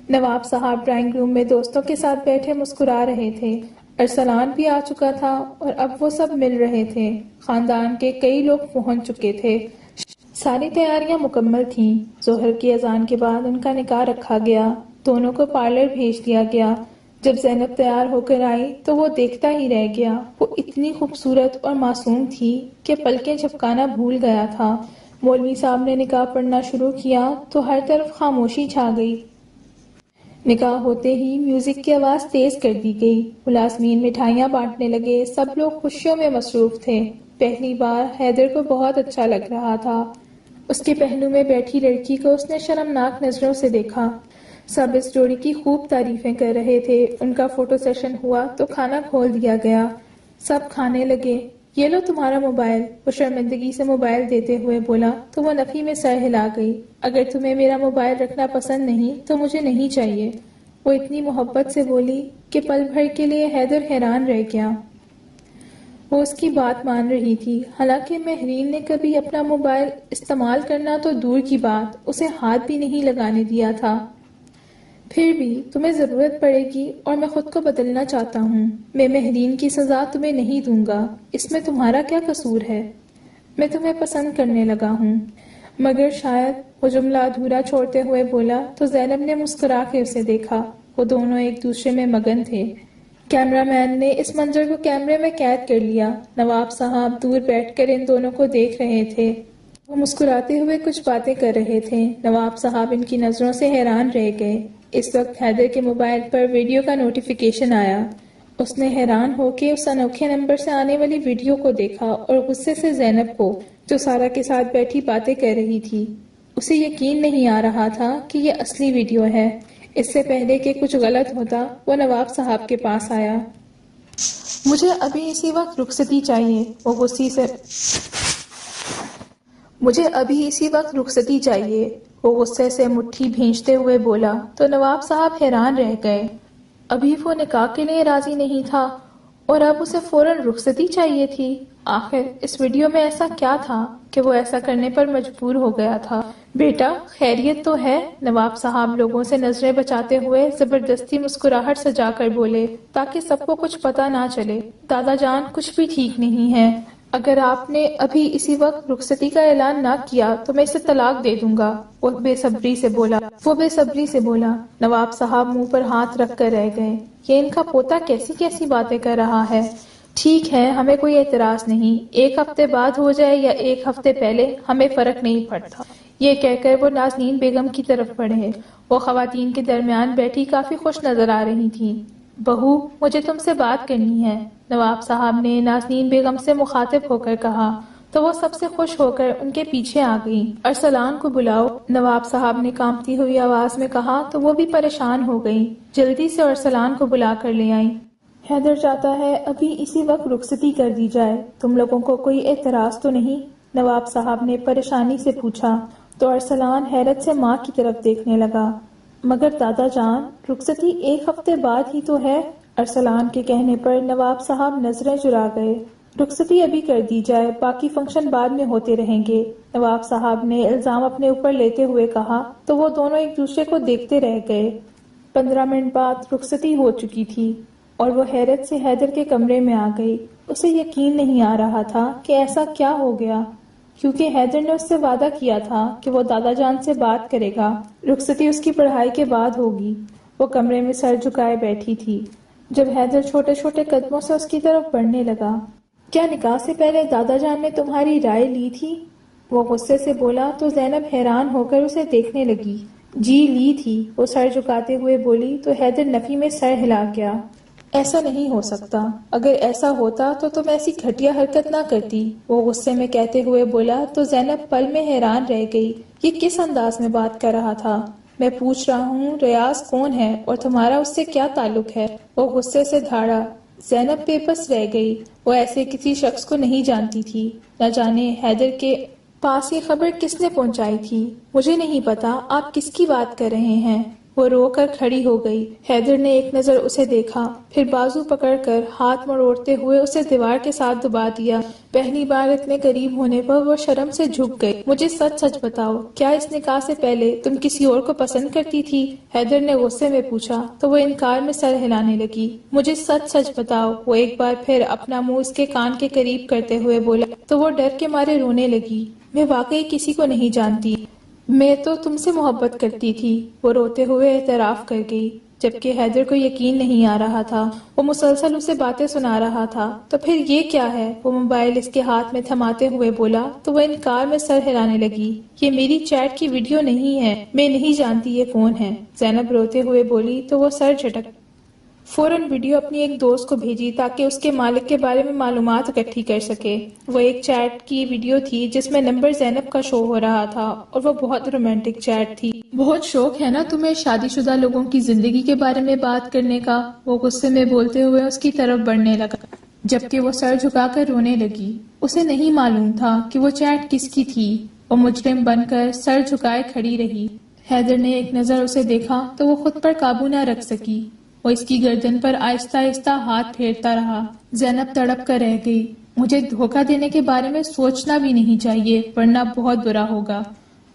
نواب صاحب ڈرائنگ روم میں دوستوں کے ساتھ بیٹھے مسکرا رہے تھے۔ ارسلان بھی آ چکا تھا اور اب وہ سب مل رہے تھے۔ خاندان کے کئی لوگ پہنچ چکے تھے۔ ساری تیاریاں مکمل تھیں۔ ظہر کی اذان کے بعد ان کا نکاح رکھا گیا۔ دونوں کو پارلر بھیج دیا گیا۔ جب زینب تیار ہو کر آئی تو وہ دیکھتا ہی رہ گیا۔ وہ اتنی خوبصورت اور معصوم تھی کہ پلکیں جھپکانا بھول گیا تھا۔ مولوی صاحب نے نکاح پڑھنا شروع کیا تو ہر طرف خاموشی چھا گئی۔ نکاح ہوتے ہی میوزک کی آواز تیز کر دی گئی۔ ملازمین مٹھائیاں بانٹنے لگے، سب لوگ خوشیوں میں مصروف تھے۔ پہلی بار حیدر کو بہت اچھا لگ رہا تھا۔ اس کے پہلو میں بیٹھی لڑکی کو اس نے شرمناک نظروں سے دیکھا۔ سب اس جوڑی کی خوب تعریفیں کر رہے تھے۔ ان کا فوٹو سیشن ہوا تو کھانا کھول دیا گیا۔ سب کھانے لگے۔ یہ لو تمہارا موبائل، وہ شرمندگی سے موبائل دیتے ہوئے بولا تو وہ نفی میں سر ہلا گئی۔ اگر تمہیں میرا موبائل رکھنا پسند نہیں تو مجھے نہیں چاہیے۔ وہ اتنی محبت سے بولی کہ پل بھر کے لیے حیدر حیران رہ گیا۔ وہ اس کی بات مان رہی تھی، حالانکہ مہرین نے کبھی اپنا موبائل استعمال کرنا تو دور کی بات، اسے ہاتھ بھی نہیں لگانے دیا تھا۔ پھر بھی تمہیں ضرورت پڑے گی اور میں خود کو بدلنا چاہتا ہوں۔ میں مہرین کی سزا تمہیں نہیں دوں گا، اس میں تمہارا کیا قصور ہے؟ میں تمہیں پسند کرنے لگا ہوں۔ مگر شاید وہ جملہ ادھورا چھوڑتے ہوئے بولا تو زینب نے مسکرا کے اسے دیکھا۔ وہ دونوں ایک دوسرے میں مگن تھے۔ کیمرہ مین نے اس منظر کو کیمرے میں قید کر لیا۔ نواب صاحب دور بیٹھ کر ان دونوں کو دیکھ رہے تھے۔ وہ مسکراتے ہوئے کچھ باتیں کر رہے تھے۔ نواب صاحب ان کی نظروں سے حیران رہ گئے۔ اس وقت حیدر کے موبائل پر ویڈیو کا نوٹیفیکیشن آیا۔ اس نے حیران ہو کے اس انوکھے نمبر سے آنے والی ویڈیو کو دیکھا اور غصے سے زینب کو، جو سارا کے ساتھ بیٹھی باتیں کر رہی تھی۔ اسے یقین نہیں آ رہا تھا کہ یہ اصلی ویڈیو ہے۔ اس سے پہلے کہ کچھ غلط ہوتا، وہ نواب صاحب کے پاس آیا۔ مجھے ابھی اسی وقت رخصتی چاہیے، وہ غصے سے مجھے ابھی اسی وقت رخصتی چاہیے، وہ غصے سے مٹھی بھینچتے ہوئے بولا تو نواب صاحب حیران رہ گئے۔ ابھی وہ نکاح کے لیے راضی نہیں تھا اور اب اسے فوراً رخصتی چاہیے تھی۔ آخر اس ویڈیو میں ایسا کیا تھا کہ وہ ایسا کرنے پر مجبور ہو گیا تھا؟ بیٹا خیریت تو ہے؟ نواب صاحب لوگوں سے نظریں بچاتے ہوئے زبردستی مسکراہٹ سجا کر بولے تاکہ سب کو کچھ پتا نہ چلے۔ دادا جان کچھ بھی ٹھیک نہیں ہے۔ اگر آپ نے ابھی اسی وقت رخصتی کا اعلان نہ کیا تو میں اسے طلاق دے دوں گا، وہ بے صبری سے بولا۔ نواب صاحب منہ پر ہاتھ رکھ کر رہ گئے۔ یہ ان کا پوتا کیسی کیسی باتیں کر رہا ہے۔ ٹھیک ہے، ہمیں کوئی اعتراض نہیں، 1 ہفتے بعد ہو جائے یا 1 ہفتے پہلے، ہمیں فرق نہیں پڑتا۔ یہ کہہ کر وہ نازنین بیگم کی طرف بڑھے۔ وہ خواتین کے درمیان بیٹھی کافی خوش نظر آ رہی تھیں۔ بہو، مجھے تم سے بات کرنی ہے، نواب صاحب نے نازنین بیگم سے مخاطب ہو کر کہا تو وہ سب سے خوش ہو کر ان کے پیچھے آ گئیں۔ ارسلان کو بلاؤ، نواب صاحب نے کانپتی ہوئی آواز میں کہا تو وہ بھی پریشان ہو گئیں۔ جلدی سے ارسلان کو بلا کر لے آئیں۔ حیدر چاہتا ہے ابھی اسی وقت رخصتی کر دی جائے، تم لوگوں کو کوئی اعتراض تو نہیں؟ نواب صاحب نے پریشانی سے پوچھا تو ارسلان حیرت سے ماں کی طرف دیکھنے لگا۔ مگر دادا جان، رخصتی 1 ہفتے بعد ہی تو ہے۔ ارسلان کے کہنے پر نواب صاحب نظریں چرا گئے۔ رخصتی ابھی کر دی جائے، باقی فنکشن بعد میں ہوتے رہیں گے، نواب صاحب نے الزام اپنے اوپر لیتے ہوئے کہا تو وہ دونوں ایک دوسرے کو دیکھتے رہ گئے۔ 15 منٹ بعد رخصتی ہو چکی تھی اور وہ حیرت سے حیدر کے کمرے میں آ گئی۔ اسے یقین نہیں آ رہا تھا کہ ایسا کیا ہو گیا، کیونکہ حیدر نے اس سے وعدہ کیا تھا کہ وہ دادا جان سے بات کرے گا۔ رخصتی اس کی پڑھائی کے بعد ہوگی۔ وہ کمرے میں سر جھکائے بیٹھی تھی جب حیدر چھوٹے چھوٹے قدموں سے اس کی طرف بڑھنے لگا۔ کیا نکاح سے پہلے دادا جان نے تمہاری رائے لی تھی؟ وہ غصے سے بولا تو زینب حیران ہو کر اسے دیکھنے لگی۔ جی لی تھی، وہ سر جھکاتے ہوئے بولی تو حیدر نفی میں سر ہلا گیا۔ ایسا نہیں ہو سکتا، اگر ایسا ہوتا تو تم ایسی گھٹیا حرکت نہ کرتی، وہ غصے میں کہتے ہوئے بولا تو زینب پل میں حیران رہ گئی۔ یہ کس انداز میں بات کر رہا تھا؟ میں پوچھ رہا ہوں ریاض کون ہے اور تمہارا اس سے کیا تعلق ہے؟ وہ غصے سے دھاڑا۔ زینب بے بس رہ گئی، وہ ایسے کسی شخص کو نہیں جانتی تھی۔ نہ جانے حیدر کے پاس یہ خبر کس نے پہنچائی تھی۔ مجھے نہیں پتا آپ کس کی بات کر رہے ہیں۔ وہ رو کر کھڑی ہو گئی۔ حیدر نے ایک نظر اسے دیکھا، پھر بازو پکڑ کر ہاتھ مروڑتے ہوئے اسے دیوار کے ساتھ دبا دیا۔ پہلی بار اتنے قریب ہونے پر وہ شرم سے جھک گئی۔ مجھے سچ سچ بتاؤ، کیا اس نکاح سے پہلے تم کسی اور کو پسند کرتی تھی؟ حیدر نے غصے میں پوچھا تو وہ انکار میں سر ہلانے لگی۔ مجھے سچ سچ بتاؤ، وہ ایک بار پھر اپنا منہ اس کے کان کے قریب کرتے ہوئے بولا تو وہ ڈر کے مارے رونے لگی۔ میں واقعی کسی کو نہیں جانتی، میں تو تم سے محبت کرتی تھی، وہ روتے ہوئے اعتراف کر گئی، جبکہ حیدر کو یقین نہیں آ رہا تھا۔ وہ مسلسل اسے باتیں سنا رہا تھا۔ تو پھر یہ کیا ہے؟ وہ موبائل اس کے ہاتھ میں تھماتے ہوئے بولا تو وہ انکار میں سر ہلانے لگی۔ یہ میری چیٹ کی ویڈیو نہیں ہے، میں نہیں جانتی یہ کون ہے، زینب روتے ہوئے بولی تو وہ سر جھٹک فوراً ویڈیو اپنی ایک دوست کو بھیجی تاکہ اس کے مالک کے بارے میں معلومات اکٹھی کر سکے۔ وہ ایک چیٹ کی ویڈیو تھی جس میں نمبر زینب کا شو ہو رہا تھا اور وہ بہت رومانٹک چیٹ تھی۔ بہت شوق ہے نا تمہیں شادی شدہ لوگوں کی زندگی کے بارے میں بات کرنے کا، وہ غصے میں بولتے ہوئے اس کی طرف بڑھنے لگا۔ جبکہ وہ سر جھکا کر رونے لگی۔ اسے نہیں معلوم تھا کہ وہ چیٹ کس کی تھی۔ وہ مجرم بن کر سر جھکائے کھڑی رہی۔ حیدر نے ایک نظر اسے دیکھا تو وہ خود پر قابو نہ رکھ سکی۔ وہ اس کی گردن پر آہستہ آہستہ ہاتھ پھیرتا رہا۔ زینب تڑپ کر رہ گئی۔ مجھے دھوکہ دینے کے بارے میں سوچنا بھی نہیں چاہیے ورنہ بہت برا ہوگا۔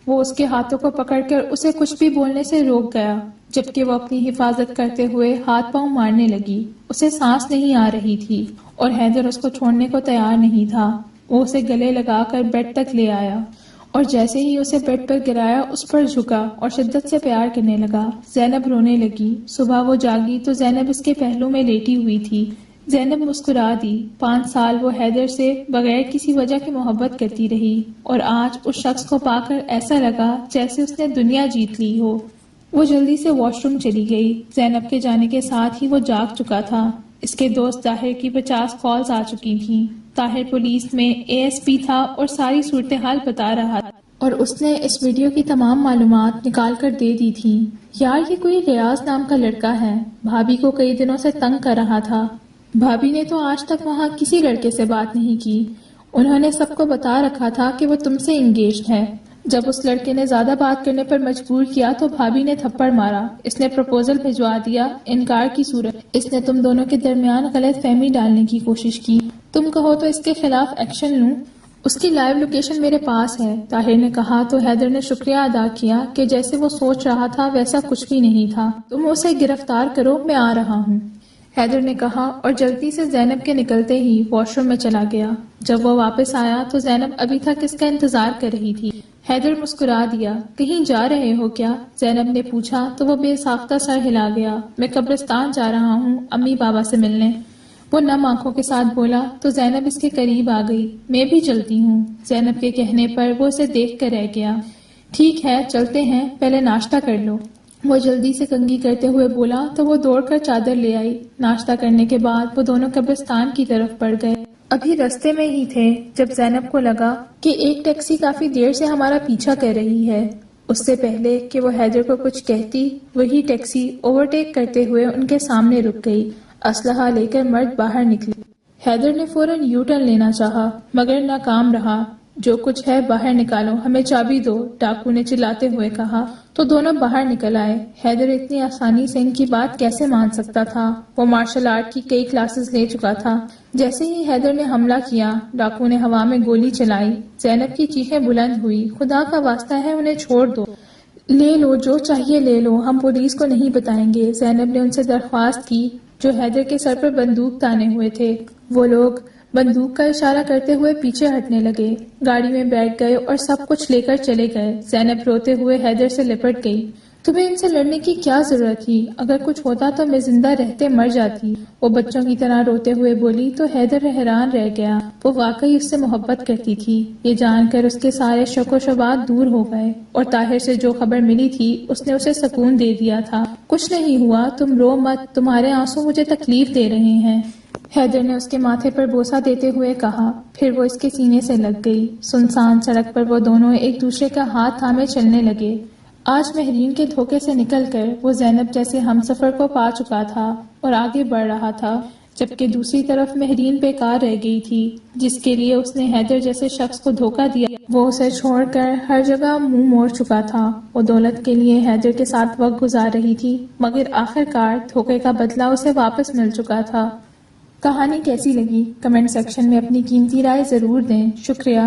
وہ اس کے ہاتھوں کو پکڑ کر اسے کچھ بھی بولنے سے روک گیا، جبکہ وہ اپنی حفاظت کرتے ہوئے ہاتھ پاؤں مارنے لگی۔ اسے سانس نہیں آ رہی تھی اور حیدر اس کو چھوڑنے کو تیار نہیں تھا۔ وہ اسے گلے لگا کر بیڈ تک لے آیا اور جیسے ہی اسے بیڈ پر گرایا اس پر جھکا اور شدت سے پیار کرنے لگا۔ زینب رونے لگی۔ صبح وہ جاگی تو زینب اس کے پہلو میں لیٹی ہوئی تھی۔ زینب مسکرا دی۔ 5 سال وہ حیدر سے بغیر کسی وجہ کی محبت کرتی رہی اور آج اس شخص کو پا کر ایسا لگا جیسے اس نے دنیا جیت لی ہو۔ وہ جلدی سے واش روم چلی گئی۔ زینب کے جانے کے ساتھ ہی وہ جاگ چکا تھا۔ اس کے دوست طاہر کی 50 کالز آ چکی تھیں۔ طاہر پولیس میں ASP تھا اور ساری صورتحال بتا رہا تھا اور اس نے اس ویڈیو کی تمام معلومات نکال کر دے دی تھی۔ یار یہ کوئی ریاض نام کا لڑکا ہے، بھابھی کو کئی دنوں سے تنگ کر رہا تھا۔ بھابھی نے تو آج تک وہاں کسی لڑکے سے بات نہیں کی۔ انہوں نے سب کو بتا رکھا تھا کہ وہ تم سے انگیجڈ ہے۔ جب اس لڑکے نے زیادہ بات کرنے پر مجبور کیا تو بھابھی نے تھپڑ مارا۔ اس نے پروپوزل بھجوا دیا انکار کی صورت۔ اس نے تم دونوں کے درمیان غلط فہمی ڈالنے کی کوشش کی۔ تم کہو تو اس کے خلاف ایکشن لوں؟ اس کی لائیو لوکیشن میرے پاس ہے، طاہر نے کہا تو حیدر نے شکریہ ادا کیا کہ جیسے وہ سوچ رہا تھا ویسا کچھ بھی نہیں تھا۔ تم اسے گرفتار کرو، میں آ رہا ہوں، حیدر نے کہا اور جلدی سے زینب کے نکلتے ہی واش روم میں چلا گیا۔ جب وہ واپس آیا تو زینب ابھی تک اس کا انتظار کر رہی تھی۔ حیدر مسکرا دیا۔ کہیں جا رہے ہو کیا؟ زینب نے پوچھا تو وہ بے ساختہ سر ہلا گیا۔ میں قبرستان جا رہا ہوں امی بابا سے ملنے، وہ نم آنکھوں کے ساتھ بولا تو زینب اس کے قریب آ گئی۔ میں بھی چلتی ہوں۔ زینب کے کہنے پر وہ اسے دیکھ کر رہ گیا۔ ٹھیک ہے چلتے ہیں، پہلے ناشتہ کر لو، وہ جلدی سے کنگھی کرتے ہوئے بولا تو وہ دوڑ کر چادر لے آئی۔ ناشتہ کرنے کے بعد وہ دونوں قبرستان کی طرف بڑھ گئے۔ ابھی رستے میں ہی تھے جب زینب کو لگا کہ ایک ٹیکسی کافی دیر سے ہمارا پیچھا کر رہی ہے۔ اس سے پہلے کہ وہ حیدر کو کچھ کہتی وہی ٹیکسی اوورٹیک کرتے ہوئے ان کے سامنے رک گئی۔ اسلحہ لے کر مرد باہر نکلے۔ حیدر نے فوراً یو ٹرن لینا چاہا مگر ناکام رہا۔ جو کچھ ہے باہر نکالو، ہمیں چابی دو، ڈاکو نے چلاتے ہوئے کہا تو دونوں باہر نکل آئے۔ حیدر اتنی آسانی سے ان کی بات کیسے مان سکتا تھا؟ وہ مارشل آرٹ کی کئی کلاسز لے چکا تھا۔ جیسے ہی حیدر نے حملہ کیا ڈاکو نے ہوا میں گولی چلائی۔ زینب کی چیخیں بلند ہوئی، خدا کا واسطہ ہے انہیں چھوڑ دو، لے لو جو چاہیے لے لو، ہم پولیس کو نہیں بتائیں گے۔ زینب نے ان سے درخواست کی جو حیدر کے سر پر بندوق تانے ہوئے تھے۔ وہ لوگ بندوق کا اشارہ کرتے ہوئے پیچھے ہٹنے لگے، گاڑی میں بیٹھ گئے اور سب کچھ لے کر چلے گئے۔ زینب روتے ہوئے حیدر سے لپٹ گئی۔ تمہیں ان سے لڑنے کی کیا ضرورت تھی؟ اگر کچھ ہوتا تو میں زندہ رہتے مر جاتی، وہ بچوں کی طرح روتے ہوئے بولی تو حیدر حیران رہ گیا۔ وہ واقعی اس سے محبت کرتی تھی، یہ جان کر اس کے سارے شک و شبہات دور ہو گئے اور طاہر سے جو خبر ملی تھی اس نے اسے سکون دے دیا تھا۔ کچھ نہیں ہوا، تم رو مت، تمہارے آنسو مجھے تکلیف دے رہے ہیں، حیدر نے اس کے ماتھے پر بوسہ دیتے ہوئے کہا۔ پھر وہ اس کے سینے سے لگ گئی۔ سنسان سڑک پر وہ دونوں ایک دوسرے کا ہاتھ تھامے چلنے لگے۔ آج مہرین کے دھوکے سے نکل کر وہ زینب جیسے ہم سفر کو پا چکا تھا اور آگے بڑھ رہا تھا، جبکہ دوسری طرف مہرین بیکار رہ گئی تھی جس کے لیے اس نے حیدر جیسے شخص کو دھوکہ دیا۔ وہ اسے چھوڑ کر ہر جگہ منہ موڑ چکا تھا۔ وہ دولت کے لیے حیدر کے ساتھ وقت گزار رہی تھی مگر آخرکار دھوکے کا بدلہ اسے واپس مل چکا تھا۔ کہانی کیسی لگی؟ کمنٹ سیکشن میں اپنی قیمتی رائے ضرور دیں۔ شکریہ۔